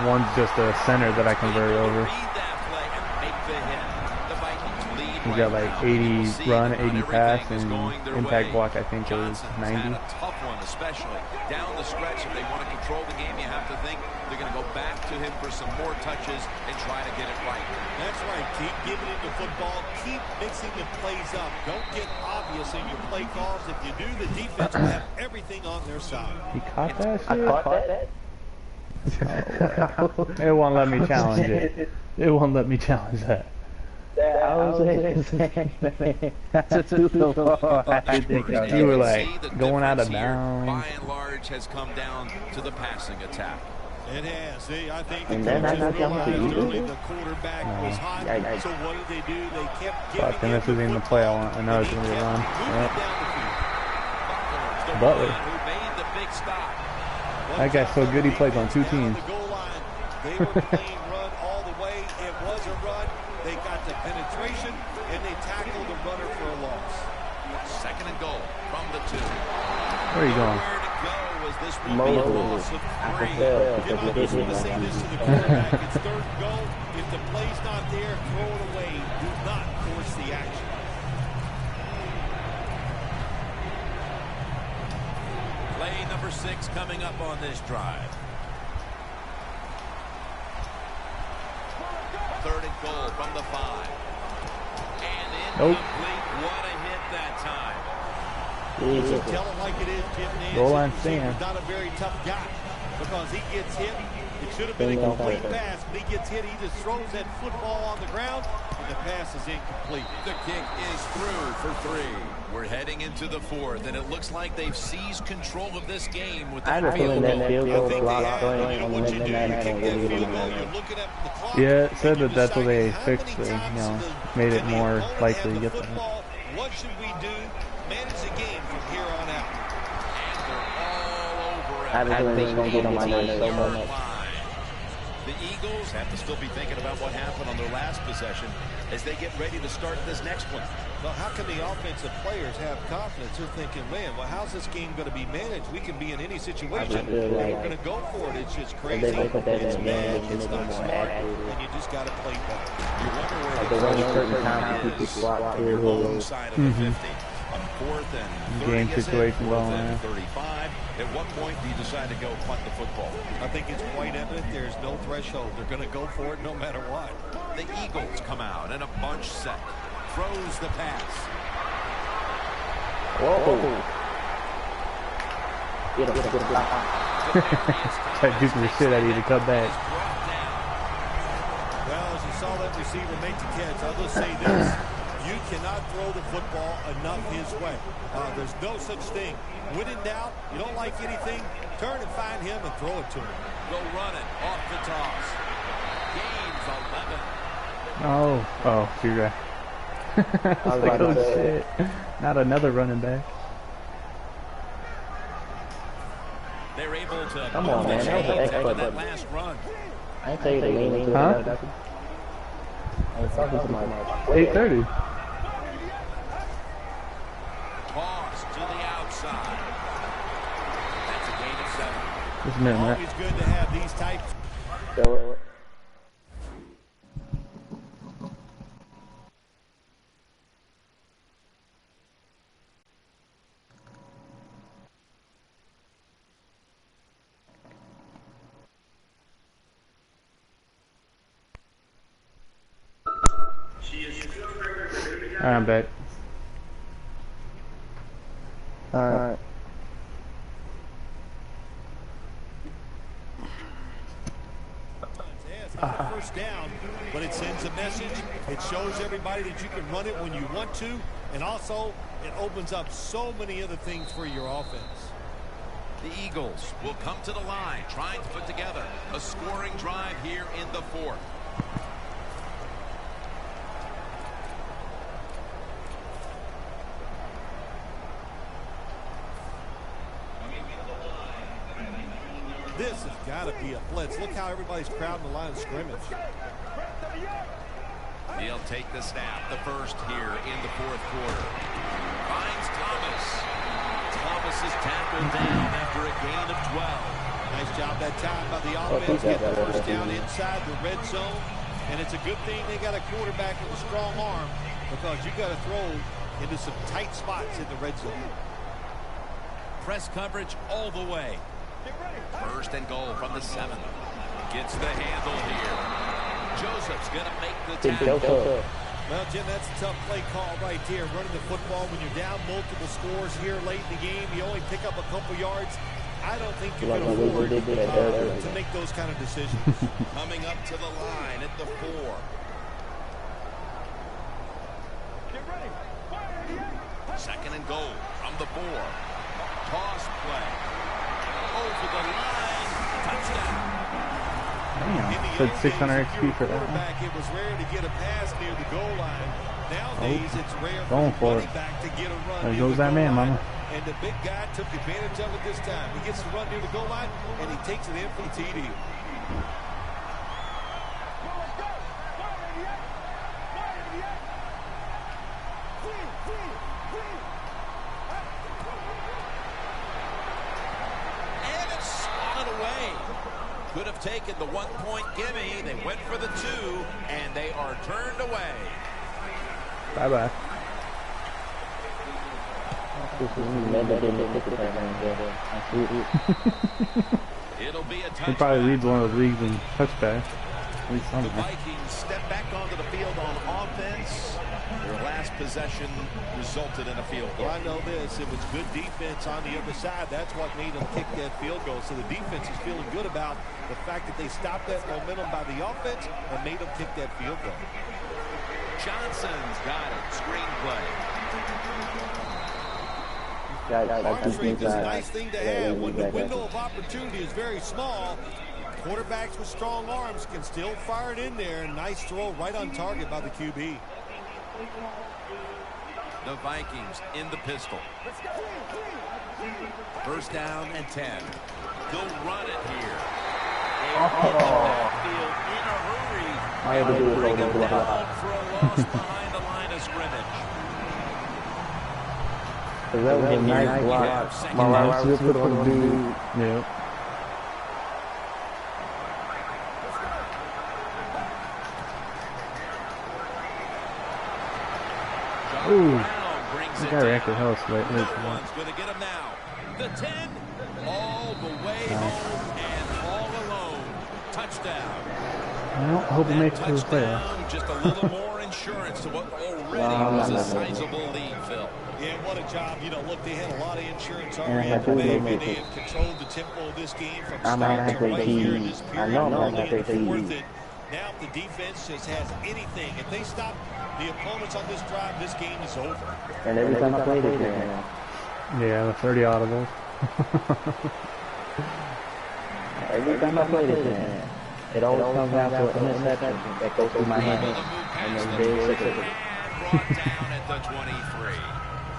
One's just a center that I convert over. Read that play and make the hit. The Vikings lead He's right got like now. 80 We'll see run, that 80 not pass, everything is and going their impact way. block I think is Johnson's 90. had a tough one, especially down the stretch. If they want to control the game, you have to think they're going to go back to him for some more touches and try to get it right. That's right. Keep giving him the football. Keep mixing the plays up. Don't get obvious in your play calls. If you do, the defense will have everything on their side. He caught that I shit? caught that. It won't let me challenge it. It won't let me challenge that. I was saying, that's too far. You were like See the going out of difference here, bounds. by and large, has come down to the passing attack. It has. See, I think And the then coaches I got realized jumped to early you. the quarterback was hot. Yeah, So what did? They kept giving Fuck, and him this isn't even the play I want. I know it's going to be a run. Yep. Yep. Butler. Who made the big stop. That guy's so good he plays on 2 teams. They were playing run all the way. It was a run. They got the penetration, and they tackled the runner for a loss. Second and goal from the 2. Where are you going? Where to go as this will be a Mobile. loss of I 3. can tell You because know, they just did want to say this to the quarterback. It's third and goal. If the play's not there, throw it away. Do not force the action. Play number 6 coming up on this drive. Third and goal from the 5. And incomplete. What a hit that time. Tell it like it is, Jim Nance. Goal line He's stand. not a very tough guy because he gets hit. It should have been a complete pass, but he gets hit. He just throws that football on the ground, and the pass is incomplete. The kick is through for 3. We're heading into the 4th, and it looks like they've seized control of this game with the field goal. Yeah, it said that that's what they fixed it, you know, made it more likely to get the hit. What should we do? Manage the game from here on out. And they're all over it. I was going to get on my nerves so much. The Eagles have to still be thinking about what happened on their last possession as they get ready to start this next one. Well, how can the offensive players have confidence? They're thinking, man, well, how's this game going to be managed? We can be in any situation. We're going to go for it. It's just crazy. It's bad. It's not smart. And you just got to play better. You wonder where the is alongside of the 50. On 4th and 30, game situation going on. 35. At what point do you decide to go punt the football? I think it's quite evident there's no threshold. They're going to go for it no matter what. The Eagles come out in a bunch set. Throws the pass. Whoa. That dude the shit out of you to come back. Well, as you saw that receiver make the catch, I'll just say this. You cannot throw the football enough his way. There's no such thing. When in doubt, you don't like anything, turn and find him and throw it to him. Go run it off the toss. Gains 11. Oh, you're right. I was like, oh shit. Not another running back. They're able to come on, man. That was an exploit. That last run. I ain't tell you to lean into huh? it. I was talking to my 8:30. Toss to the outside. That's a gain of 7. Just a minute, Always good to have these types. So, Alright, I'm back. alright. First down, but it sends a message. It shows everybody that you can run it when you want to, and also it opens up so many other things for your offense. The Eagles will come to the line, trying to put together a scoring drive here in the 4th. This has got to be a blitz. Look how everybody's crowding the line of scrimmage. He'll take the snap, the first here in the 4th quarter. Finds Thomas. Thomas is tackled down after a gain of 12. Nice job that time by the offense. Get the first down inside the red zone. And it's a good thing they got a quarterback with a strong arm, because you got to throw into some tight spots in the red zone. Press coverage all the way. First and goal from the 7. Gets the handle here. Joseph's going to make the tackle. Well, Jim, that's a tough play call right there. Running the football when you're down multiple scores here late in the game. You only pick up a couple yards. I don't think you can afford to make those kind of decisions. Coming up to the line at the 4. Second and goal from the 4. Toss play. Over the line. Touchdown. Damn, said 600 XP for that one. It was rare to get a pass near the goal line. Nowadays, it's rare going for it. Back to get a run. There goes that man, mama. And the big guy took advantage of it this time. He gets the run near the goal line, and he takes it in for the TD. And it's swatted away. Could have taken the 1-point gimme. They went for the 2, and they are turned away. Bye-bye. It'll be a touchback. He probably leads one of those leagues in touchbacks. The Vikings step back onto the field on offense. Their last possession resulted in a field goal. Well, I know this. It was good defense on the other side. That's what made them kick that field goal. So the defense is feeling good about the fact that they stopped that momentum by the offense and made them kick that field goal. Johnson's got it. Screenplay. Arm is a nice thing to have when the window of opportunity is very small. Quarterbacks with strong arms can still fire it in there. Nice throw right on target by the QB. The Vikings in the pistol. First down and 10. They'll run it here. Backfield in a hurry. And bring him down for a loss behind the line of scrimmage. That was a nice block. My right was put on the dude. Yeah. Ooh, this guy reacted hell slightly. One's going to get him now. The 10, all the way home and all alone. Touchdown. Well, I hope it makes it to the playoffs. Just a little more insurance to what already was a sizable lead, Phil. Yeah, what a job. You know, look, they had a lot of insurance already in the bag, and they have controlled the tempo of this game from start to right here in this period. Early in the fourth, and now if the defense just has anything, if they stop the opponents on this drive, this game is over. And every time I play this game. Yeah, the 30 audibles. Every time I play this game, it always comes down to an interception that goes through my hand. And then brought down at the 23.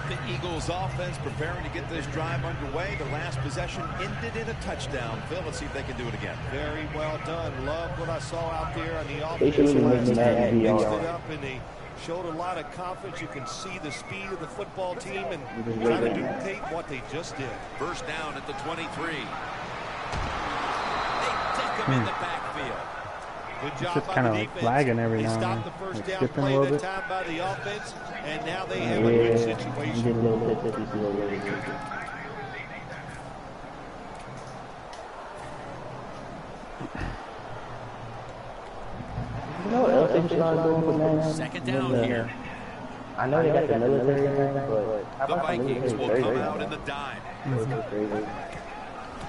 The Eagles offense preparing to get this drive underway. The last possession ended in a touchdown. Phil, let's see if they can do it again. Very well done. Love what I saw out there on the They should offense. really make They me mixed mad. it up and they showed a lot of confidence. You can see the speed of the football team and trying to duplicate what they just did. First down at the 23. They take him in the backfield. Good It's job just by kind the of defense. like lagging every They now and stopped then. the first Like down skipping a play little that bit. time by the offense, and now they have a good situation. You know what else they should start doing for man? Second down here. I know they got the military thing, but how The about the Vikings will military come trade? out in the dime.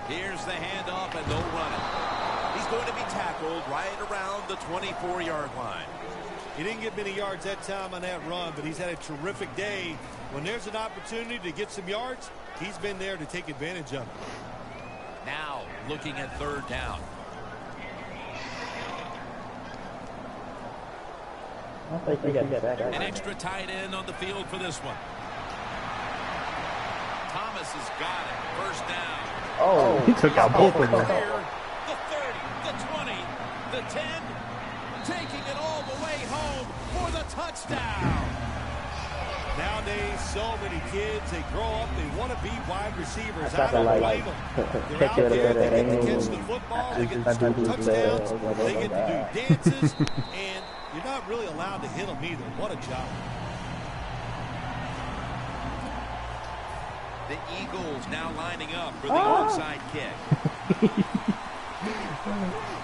Here's the handoff, and they'll run it. He's going to be tackled right around the 24-yard line. He didn't get many yards that time on that run, but he's had a terrific day. When there's an opportunity to get some yards, he's been there to take advantage of it. Now looking at third down. I think we got that. An extra tight end on the field for this one. Thomas has got it. First down. Oh, He took out both of them. Here, the 30, the 20, the 10, taking it all the way home for the touchdown. Nowadays, so many kids, they grow up, they want to be wide receivers. I I don't like, blame them. They're take out it there, at they an get to angle catch the and football, they get to just score do touchdowns, the- they get to do dances, and you're not really allowed to hit them either. What a job. The Eagles now lining up for the onside kick.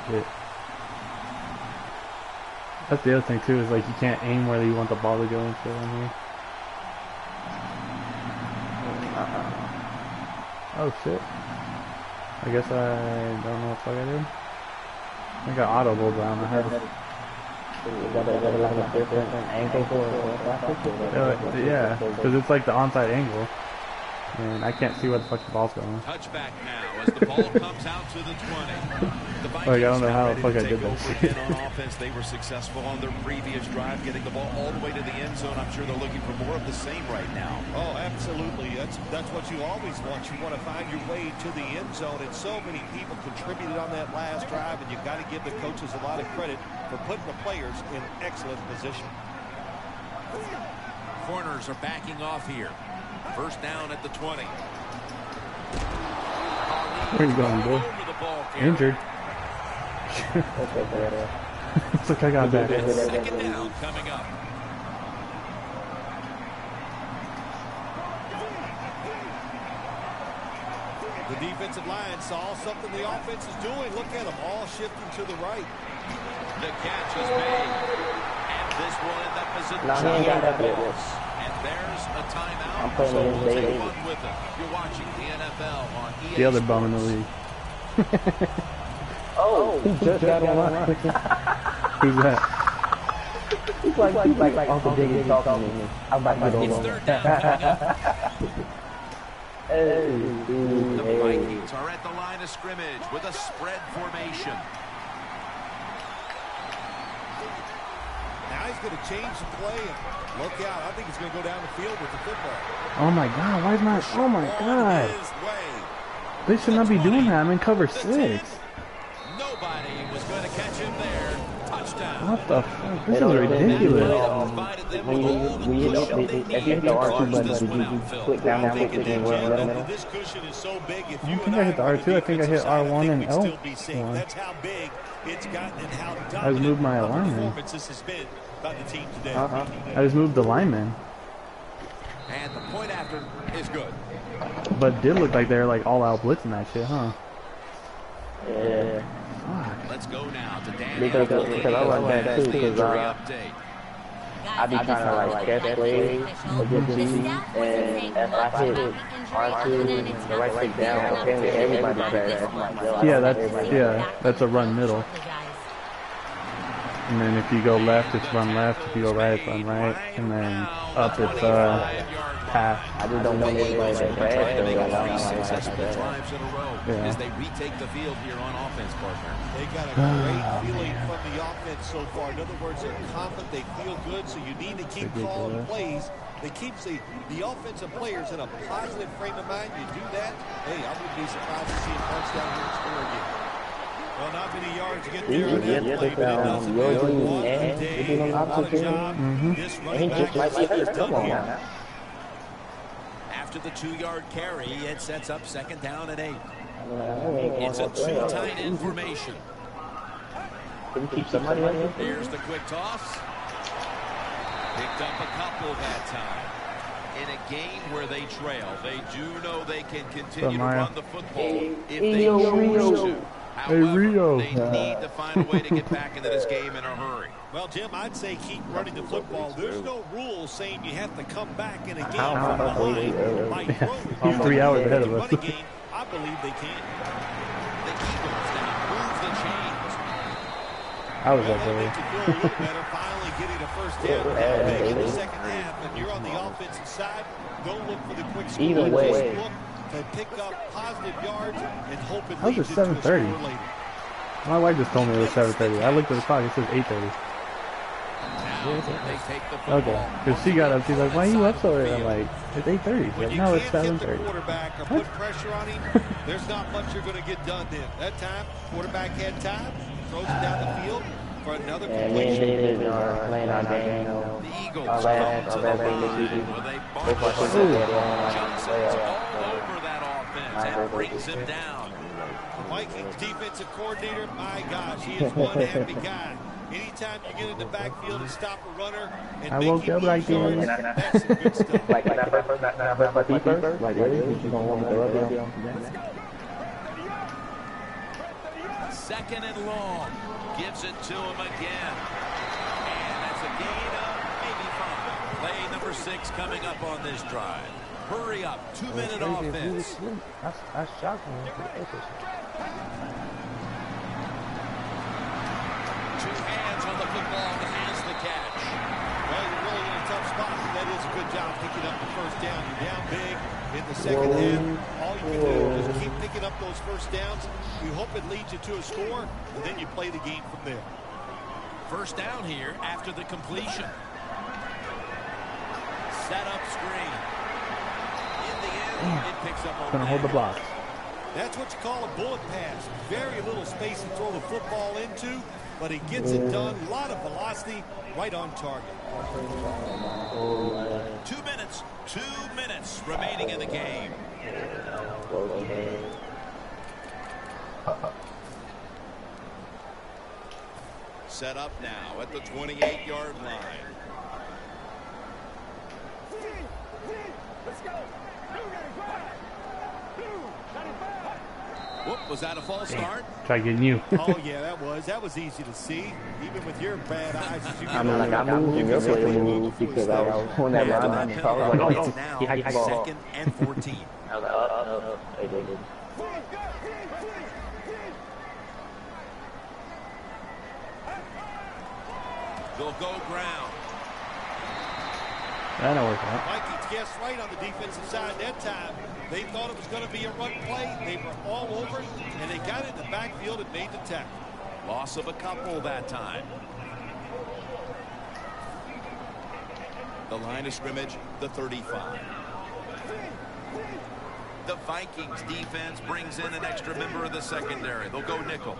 Yeah. That's the other thing too, is like you can't aim where you want the ball to go into on here. Oh shit. I guess I don't know what the fuck I did. I got audible down. I had yeah, because it's like the onside angle. And I can't see where the fuck the ball's going. Touchback now as the ball comes out to the 20. The Vikings I don't know how the ready fuck to I take did that over shit. again on offense. They were successful on their previous drive, getting the ball all the way to the end zone. I'm sure they're looking for more of the same right now. Oh, absolutely. That's what you always want. You want to find your way to the end zone, and so many people contributed on that last drive, and you've got to give the coaches a lot of credit for putting the players in excellent position. Corners are backing off here. First down at the 20. Where are you going, boy? Injured. It's like I got that. Second down coming up. The defensive line saw something the offense is doing. Look at them all shifting to the right. The catch is made. And this will end up as a No, he ain't got that yet. And there's a timeout. I'm playing So against we'll take David. one with them. You're watching the NFL on EA The other bum in the Sports. league. Oh, he just got online. Who's that? He's like Uncle Diggy talking to me. I'm about to get It's on. third down coming up. Hey, The hey. Vikings are at the line of scrimmage with a spread formation. Now he's going to change the play. And look out. I think he's going to go down the field with the football. Oh my god, why is my... Oh my god. His way. They should not be doing that. I'm in cover The 6. 10. Nobody was going to catch him there. Touchdown. What the fuck? This is ridiculous. Provided them When with all the you cushion hit they if you need hit the to R2 close button, this did one you out, Phil. click down I and think click it it did, in Jim. the middle? This cushion is so big. If I you think and I hit the were on R2. I think I hit defensive side, R1 think and we'd L1. still be safe. That's how big it's gotten and how I just dominant moved my of a alignment. performance this has been by the team today. I just moved the lineman. And the point after is good. But it did look like they were like all out blitzing that shit, huh? Yeah. Fuck. Let's go now to Dan. Because I like that too, because update. I be trying to like catch plays against these, and if I hit R2 and the right stick down, apparently everybody says, oh my God, Yeah, that's a run middle. And then if you go left, it's run left. If you go right, it's run right. And then up, it's pass. I just don't want anybody to Trying to make it crash. 3 successful drives in a row Yeah. as they retake the field here on offense, partner. They got a great feeling from the offense so far. In other words, they're confident, they feel good, so you need to keep calling plays. It keeps the offensive players in a positive frame of mind. You do that, hey, I wouldn't be surprised to see a touchdown here and score again. Well, not many yards to get there on that play, but it doesn't matter. One day, a lot of job. This running back is done here. After the 2-yard carry, it sets up second down and 8. It's a 2 tight end formation. Can we keep somebody on here? Here's the quick toss. Picked up a couple that time. In a game where they trail, they do know they can continue to run the football if they choose to. However, they need to find a way to get back into this game in a hurry. Well, Jim, I'd say keep running the football. There's no rule saying you have to come back in a game from behind. Like He's 3 hours ahead of us. Game, I believe they can. The Eagles now move the chains. I was Well, up that early. makes you feel a little better, finally getting a first down in the second half. And you're on the offensive side, don't look for the quick score. Either way. Just look to pick up positive yards and hope it How's it leads you to a 7:30? score later. My wife just told me it was 7:30. I looked at the clock. It says 8:30. Now they take the football. Okay. Because she got up. She's like, "Why are you up so early?" I'm like, "It's 8:30." She's When like, you "No, it's can't get the 7:30." quarterback or put pressure on him, there's not much you're going to get done then. That time, quarterback had time, throws it down the field for another And me and completion. David are playing our game, you know. The Eagles Our come last to the game this line season. with a So far, bunch so of good. Johnson's all over that offense and brings him down. The Vikings defensive coordinator, my gosh, he is one happy guy. Anytime you get in the backfield and stop a runner and I make woke him up lose like yards, this. that's some good stuff. Like when I first my first, like really? You gonna want me to rub it on? Second and long. Gives it to him again. And that's a gain of maybe 5. Play number 6 coming up on this drive. Hurry up. 2-minute offense. That's shocking. 2 hands on the football and has the catch. Well, you're really in a tough spot. That is a good job picking up the first down. You're down big in the second half. All you can do is keep picking up those first downs. You hope it leads you to a score, and then you play the game from there. First down here after the completion. Set up screen. In the end, it picks up on Gonna hold the block. That's what you call a bullet pass. Very little space to throw the football into, but he gets it done. A lot of velocity, right on target. 2 minutes. 2 minutes remaining in the game. Set up now at the 28-yard line. Whoop, Was that a false start? Try getting you. Oh, yeah, that was easy to see. Even with your bad eyes, as you I mean, like, I moved and your player moved because I was on that line. So I was like, It's oh, now he hiked the ball. 2nd and 14. I was like, oh, they did. They'll go ground. That'll work out. Vikings guessed right on the defensive side that time. They thought it was going to be a run play. They were all over it, and they got in the backfield and made the tackle. Loss of a couple that time. The line of scrimmage, the 35. The Vikings defense brings in an extra member of the secondary. They'll go nickel.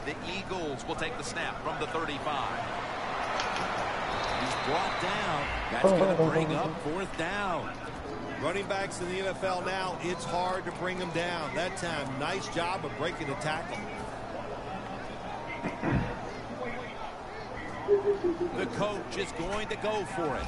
The Eagles will take the snap from the 35. He's brought down. That's going to bring up 4th down. Running backs in the NFL now, it's hard to bring them down. That time, nice job of breaking the tackle. The coach is going to go for it.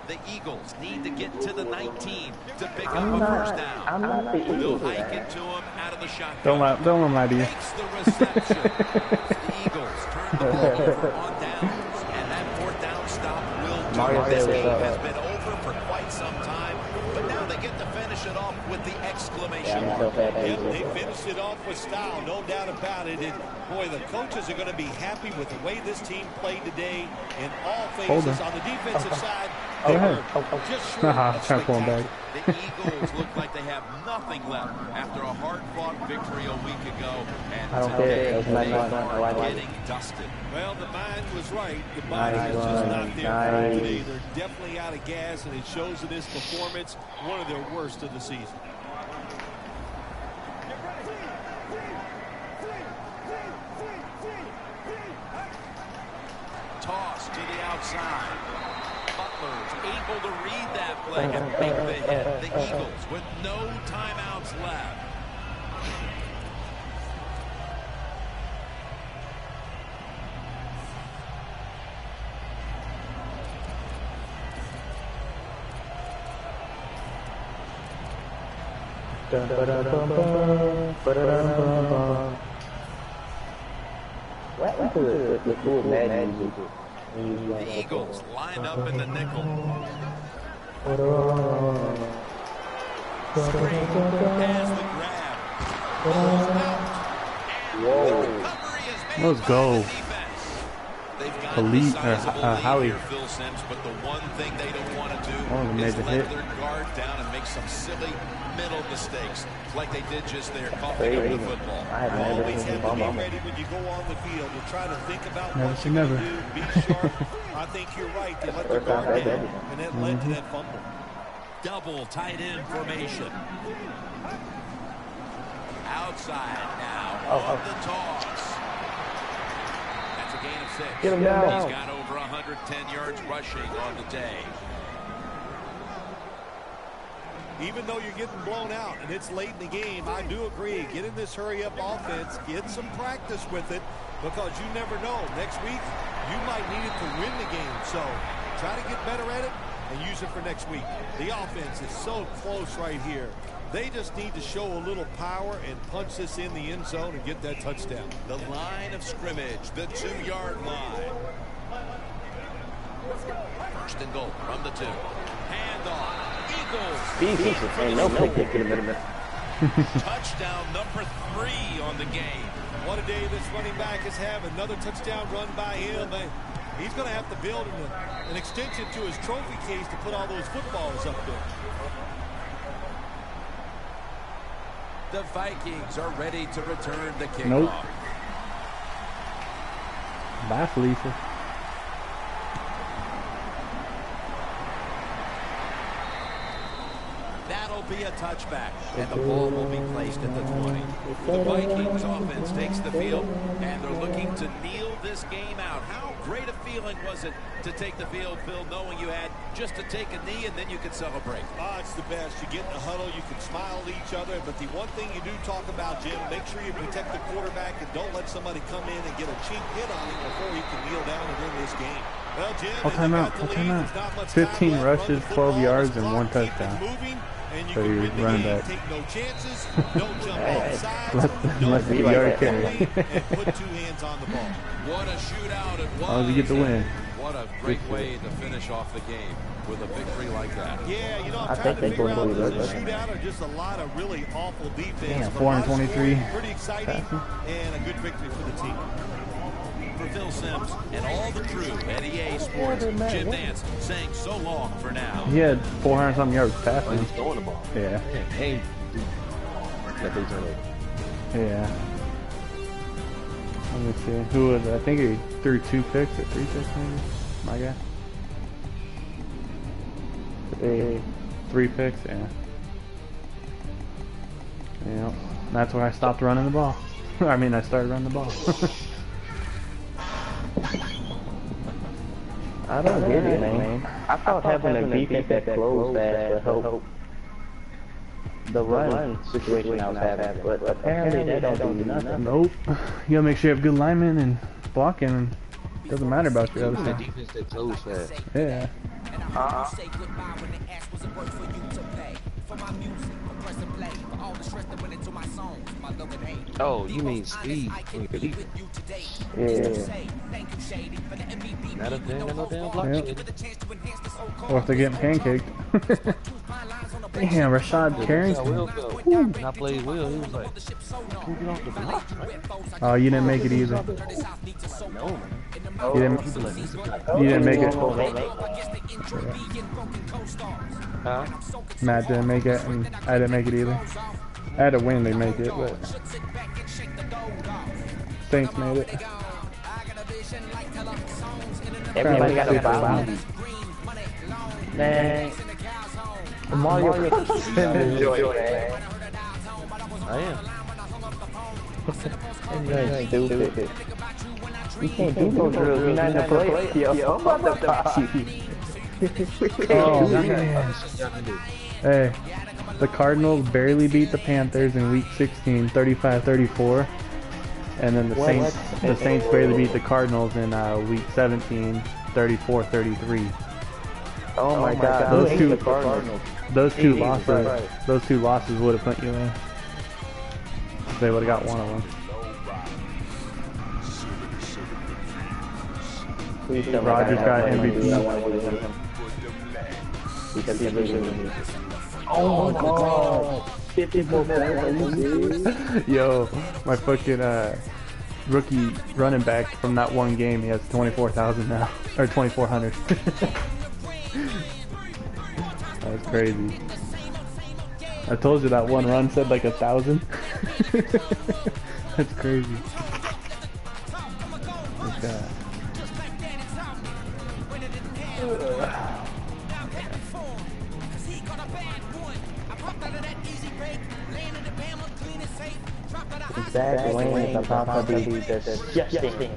The Eagles need to get to the 19 to pick up a first down. I'm not the They'll Eagles. hike it to him out of the shotgun. Don't let him lie to you. Makes the reception. The Eagles turn the ball over on downs, and that 4th down stop will do Mario it. This said game what's has up. been over for quite some time, but now they get to finish it off with the exclamation Yeah, mark. Yep, they finished it off with style, no doubt about it. And boy, the coaches are going to be happy with the way this team played today in all phases. On the defensive side, they were just short of Trying to pull him back. The Eagles look like they have nothing left after a hard-fought victory a week ago, and I don't today care. That's my they line. I are like it. getting dusted. Well, the mind was right. The body Nice is just run. not there for them today. Nice. They're definitely out of gas, and it shows in this performance, one of their worst of the season. Toss to the outside. Butler's able to read that play and make the hit. The Eagles with no timeouts left. What happened to the cool Madden music? The Eagles line up in the nickel. Spring has the grab. Ball's out. Whoa. Recovery is made Let's by go. the defense. They've got Elite, a sizable lead Howie. here, Phil Simms, but the one thing they don't want to do Oh, the is major let hit. their guard down and make some silly middle mistakes like they did just there, coughing up the football. I have never Always seen have to be Obama. ready when you go on the field. You try to think about Never what say you're never. going to do, be sharp. I think you're right. They let their First time guard I down, did. and that led to that fumble. Double tight end formation. Outside now Oh, on the toss. That's a gain of 6. Get him down. He's got over 110 yards rushing on the day. Even though you're getting blown out and it's late in the game, I do agree. Get in this hurry-up offense. Get some practice with it because you never know. Next week, you might need it to win the game. So try to get better at it and use it for next week. The offense is so close right here. They just need to show a little power and punch this in the end zone and get that touchdown. The line of scrimmage, the 2-yard line. First and goal from the 2. Handoff. Eagles. Jesus, ain't no pick kick in a minute. Touchdown number 3 on the game. What a day this running back is having. Another touchdown run by him. He's going to have to build an extension to his trophy case to put all those footballs up there. The Vikings are ready to return the kickoff. Nope. Bye, Felicia. That'll be a touchback, and the ball will be placed at the 20. The Vikings offense takes the field, and they're looking to kneel this game out. How great a feeling was it to take the field, Phil, knowing you had just to take a knee and then you could celebrate? It's the best. You get in a huddle, you can smile at each other, but the one thing you do talk about, Jim, make sure you protect the quarterback and don't let somebody come in and get a cheap hit on him before he can kneel down and win this game. Well, Jim, All time out. All time out. 15 rushes, 12 yards, and 1 touchdown. So you're running back. Take no chances, don't jump offside, Unless you yard carry. and put 2 hands on the ball. What a shootout it was. How did you get the win? What a great way to finish off the game with a victory like that. Yeah, you know, I'm I trying think to figure they out go if to it's the a shootout or just a lot of really awful defense. Yeah, But a lot of 423 scoring, pretty exciting, and a good victory for the team. For Phil Simms and all the crew at EA Sports, Jim Nance saying so long for now. He had 400 something yards passing. He's throwing the ball. Yeah. Hey. That they turn it. Yeah. Let me see. Who was it? I think he threw 2 picks or 3 picks maybe. My guy. 3 picks, yeah. Yeah. That's where I stopped running the ball. I mean, I started running the ball. I don't get it, man. I thought having a defense that closed fast would help the run situation I was having, but apparently that don't do nothing. Nope. You gotta make sure you have good linemen and blocking. And doesn't matter about your other stuff. Defense that closed fast. Yeah. Oh, you mean speed? Yeah. Not a damn block. Yep. Or if they're getting pancaked. Damn, Rashad Carrington. I played Will. He was like, "Who get off the block?" Oh, you didn't make it either. No, man. You didn't make it. Huh? Matt didn't make it, and I didn't make it either. I had to win to make it, but Saints made it. Everybody got a foul. Man, Mario enjoy, man. I am. Stupid. You can't do no drills. You're not in the play. Yo, I'm about to pop you. Oh, man. Hey, the Cardinals barely beat the Panthers in Week 16, 35-34. And then the Saints barely beat the Cardinals in Week 17, 34-33. Oh my God! Those two losses would have put you in. They would have got one of them. Rodgers got MVP. Oh my God! 54 minutes. Yo, my fucking rookie running back from that one game, he has 24,000 now, or 2,400. That was crazy. I told you that one run said like 1,000. That's crazy. Okay. Zach Lane is about to be disgusting.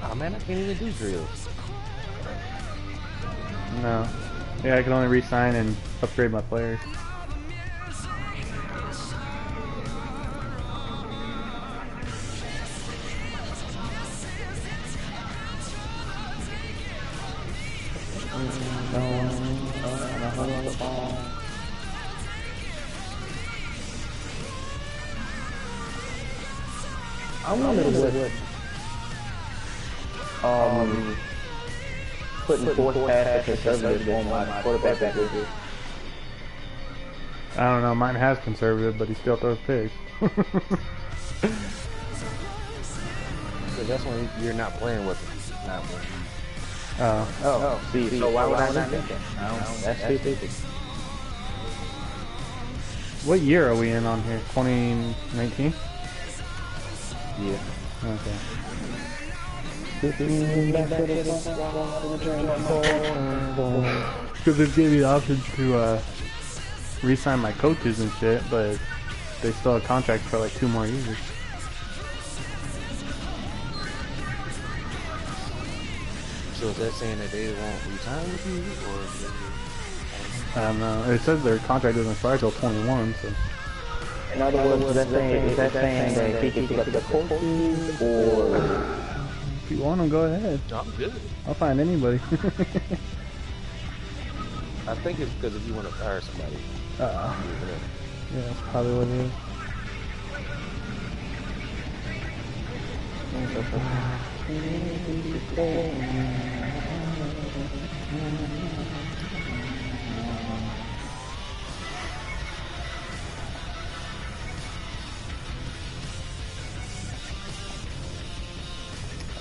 Oh man, I can't even do drills. No. Yeah, I can only re-sign and upgrade my players. I wonder what putting fourth pass conservative on my quarterback back with you. I don't know, mine has conservative, but he still throws picks. So that's when you're not playing with him. Not with him. Oh, see, so why would I not think that? That's stupid. What year are we in on here? 2019? Yeah. Okay. Because they've gave me the option to re-sign my coaches and shit, but they still have contracts for like 2 more years. So is that saying that they won't resign with you, or? I don't know. It says their contract doesn't expire till 21, so. In other words, is that saying that he can pick up the coaches, or? If you want them, go ahead. I'm good. I'll find anybody. I think it's because if you want to fire somebody. Yeah, that's probably what it is.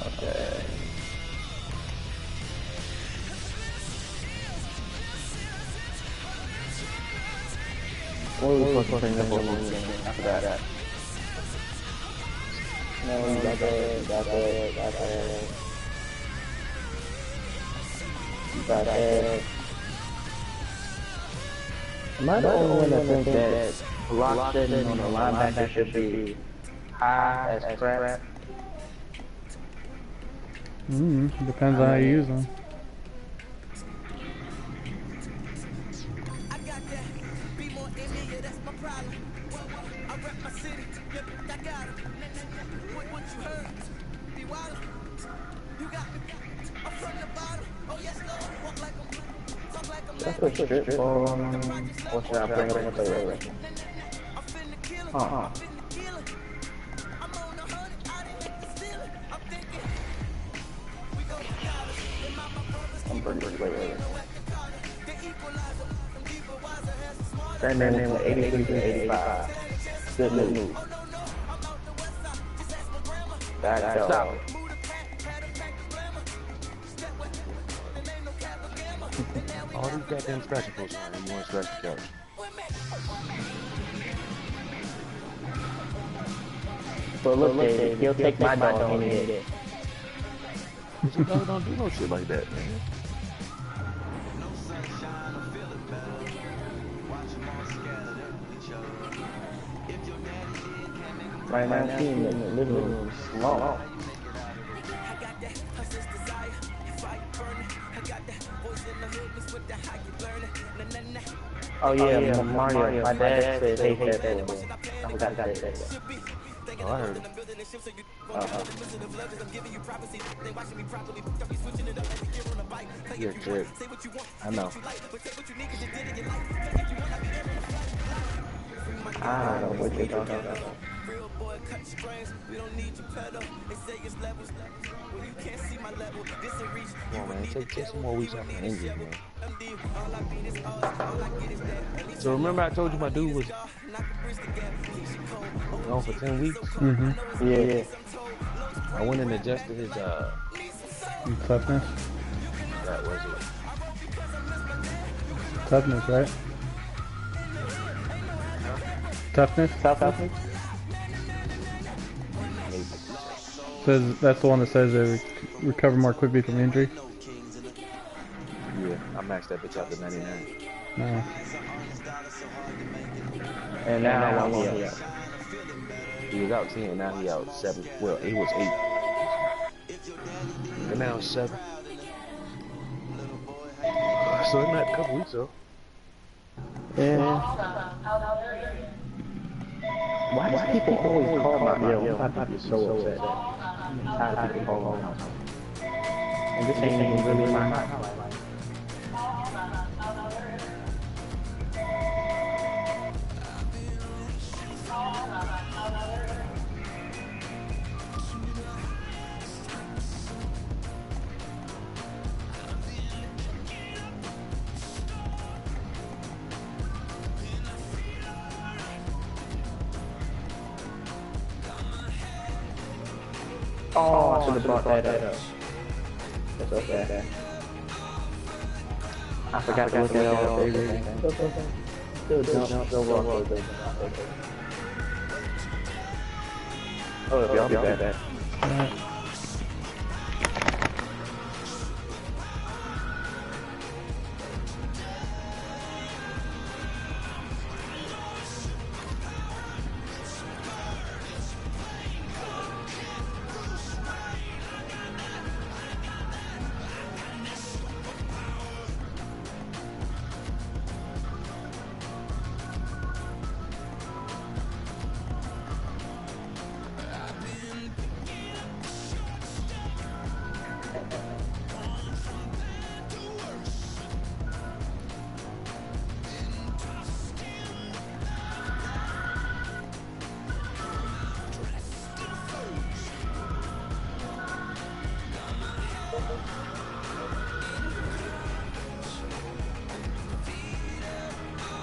Okay. What are we supposed to bring up on after that? No, you got that. Am I the only one that thinks that block setting on a linebacker should be high as crap? Depends on how you use them. Should I put strip ball on him, or should I bring up a player? I'm bringing a player. That man was 83 to 85. Good move. That's solid. All these goddamn scratching posts on you want to scratch the couch. But look, David, he'll take my dog any day. Your dog don't do no shit like that, man. Right now, team in the living room slow. Oh yeah, Mario. My dad said they hate that. I forgot that. Oh, I heard it. You're a jerk. I know. I don't know what you're talking about. Come on, man. Take some more weeks off the injury, man. So remember I told you my dude was gone for 10 weeks? Yeah. I went and adjusted his Toughness? that was it. Toughness, right? Toughness? Toughness? Says that's the one that says they recover more quickly from injury. Yeah, I maxed that bitch out to 99. No. And now he out. He was out 10, now he out 7. Well, he was 8. And now 7. So in that couple weeks though. Yeah. Why do people always call my bill? I'm so upset. I'm tired of people calling me. And this ain't even really my house. Oh, I should have brought that up. That's okay. I forgot to look at all everything. Still jump, still walk. Oh, I'll be back.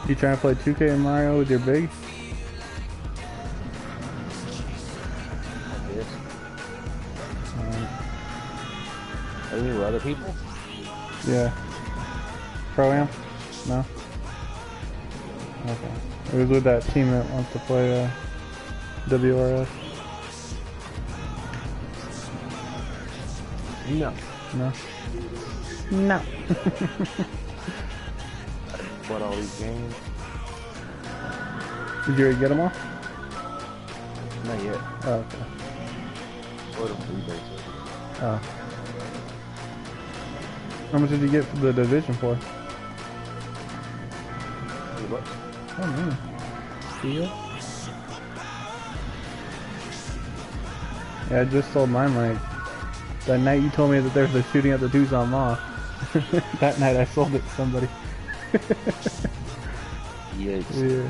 You trying to play 2K and Mario with your big? Are you with other people? Yeah. Pro-Am? No? Okay. It was with that team that wants to play WRS. No. No? No. Bought all these games. Did you already get them all? Not yet. Oh, okay. Bought them 3 days. Oh. How much did you get for the division for? What? Oh man. Steal? Yeah, I just sold mine like that night you told me that there was a shooting at the Tucson Mall. That night I sold it to somebody. Yes. Yeah.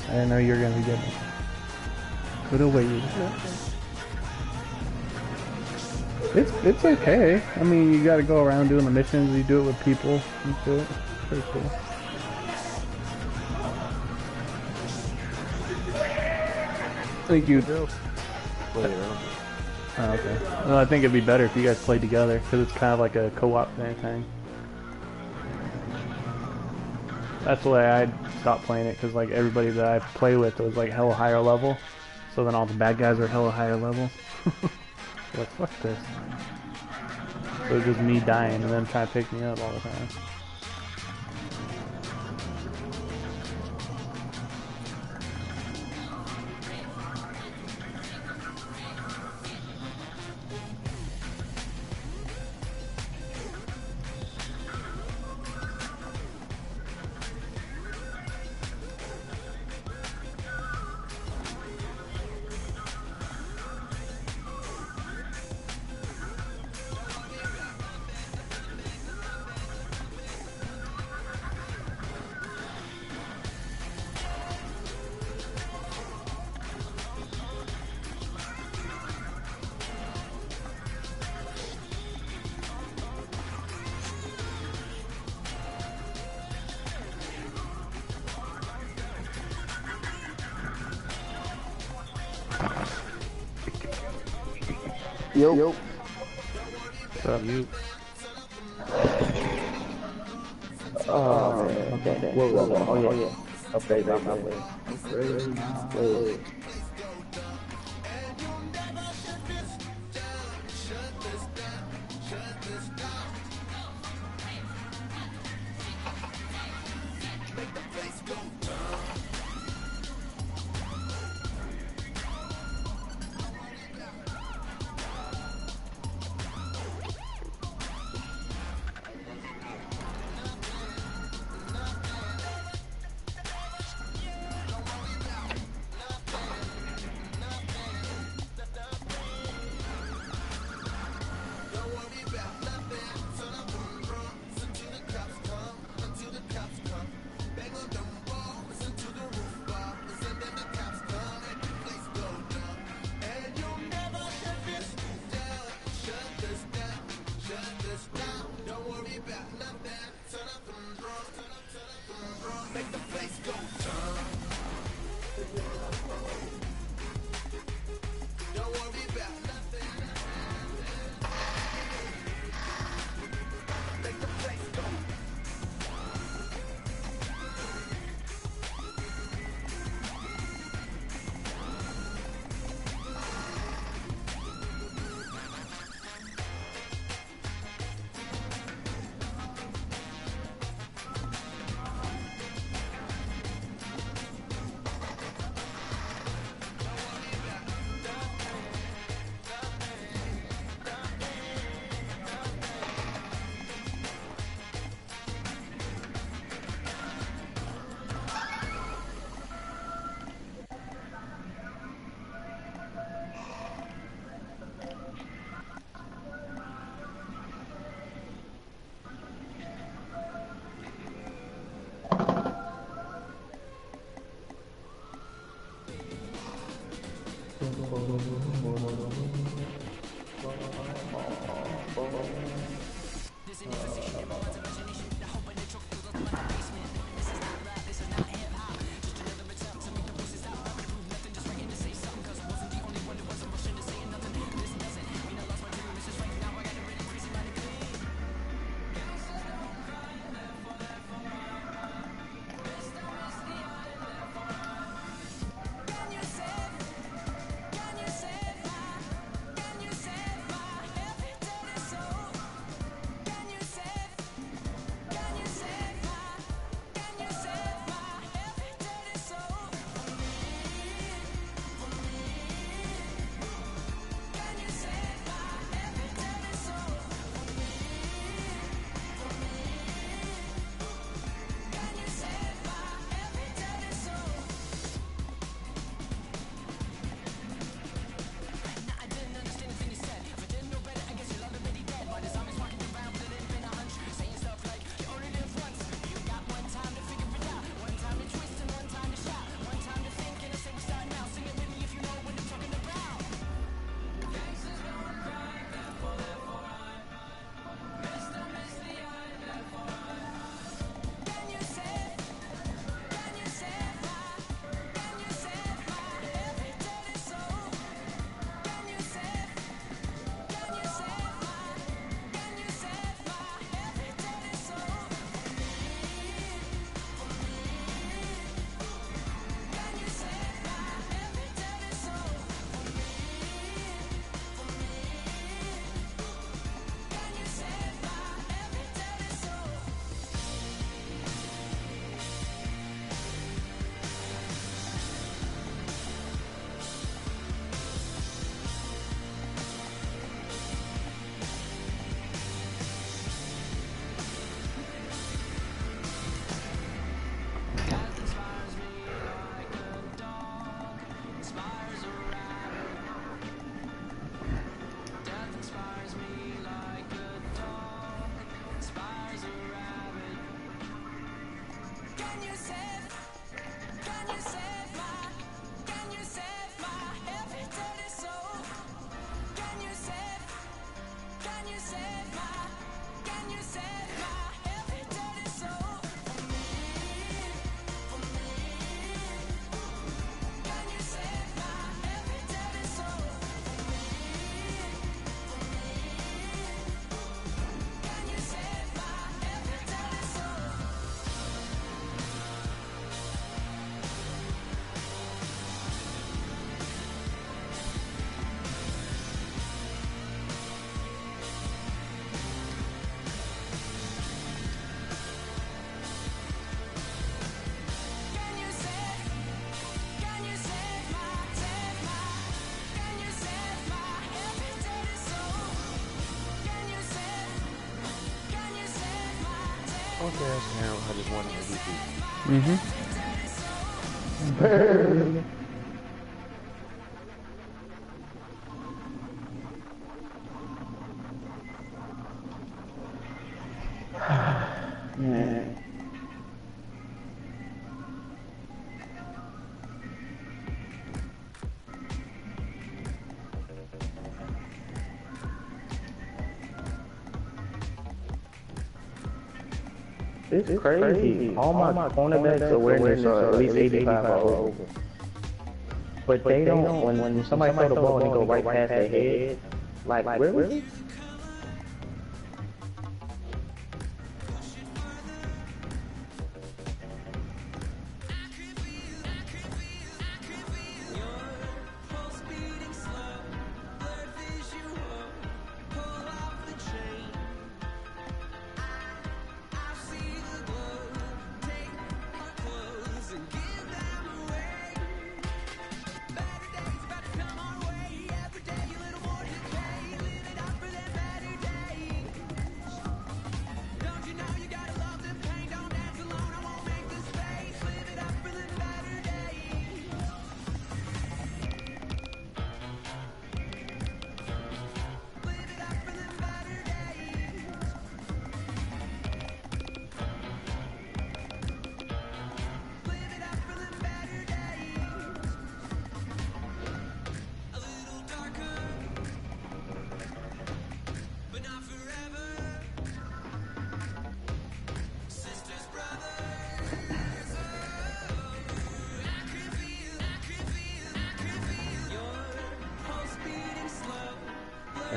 I didn't know you were gonna be getting it. Could have waited. It's okay. I mean, you gotta go around doing the missions. You do it with people and shit. Pretty cool. I think you do. Play around. Oh, okay. Well, I think it'd be better if you guys played together because it's kind of like a co-op thing. That's why I stopped playing it, because like everybody that I play with was like hella higher level, so then all the bad guys are hella higher level. Like fuck this. So it's just me dying and them trying to pick me up all the time. Yo. What's up? You? Oh man. Okay. Whoa. Oh yeah. Okay. Okay. Okay, now I just wanted to do Man. It's crazy. All my cornerbacks awareness are at least 85 or over. But they don't, when somebody throw the ball and they go right past their head, like really?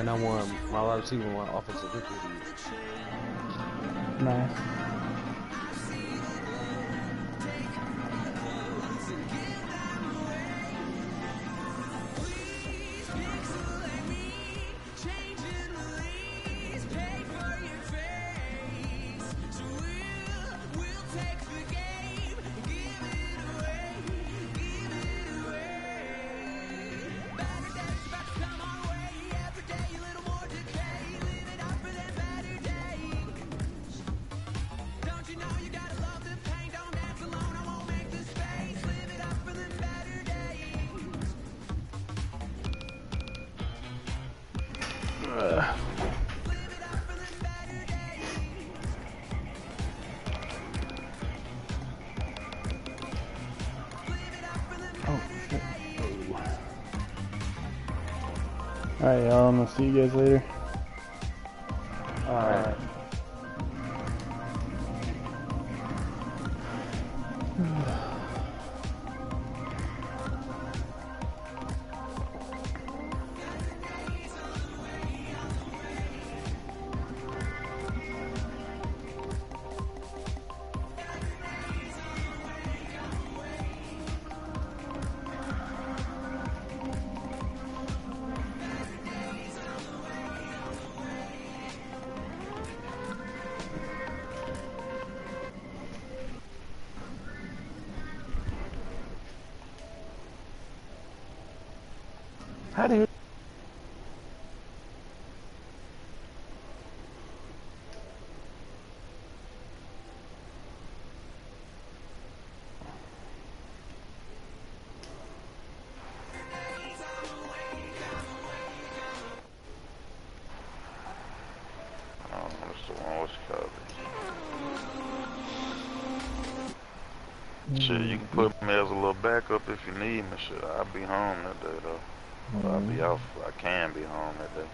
And I won my wide receiver won offensive rookie of the year. Nice. Alright, y'all. I'm gonna see you guys later. Alright. How do you? Shit, you can put me as a little backup if you need me. Shit, I'll be home that day though. I'll be off. I can be home that day.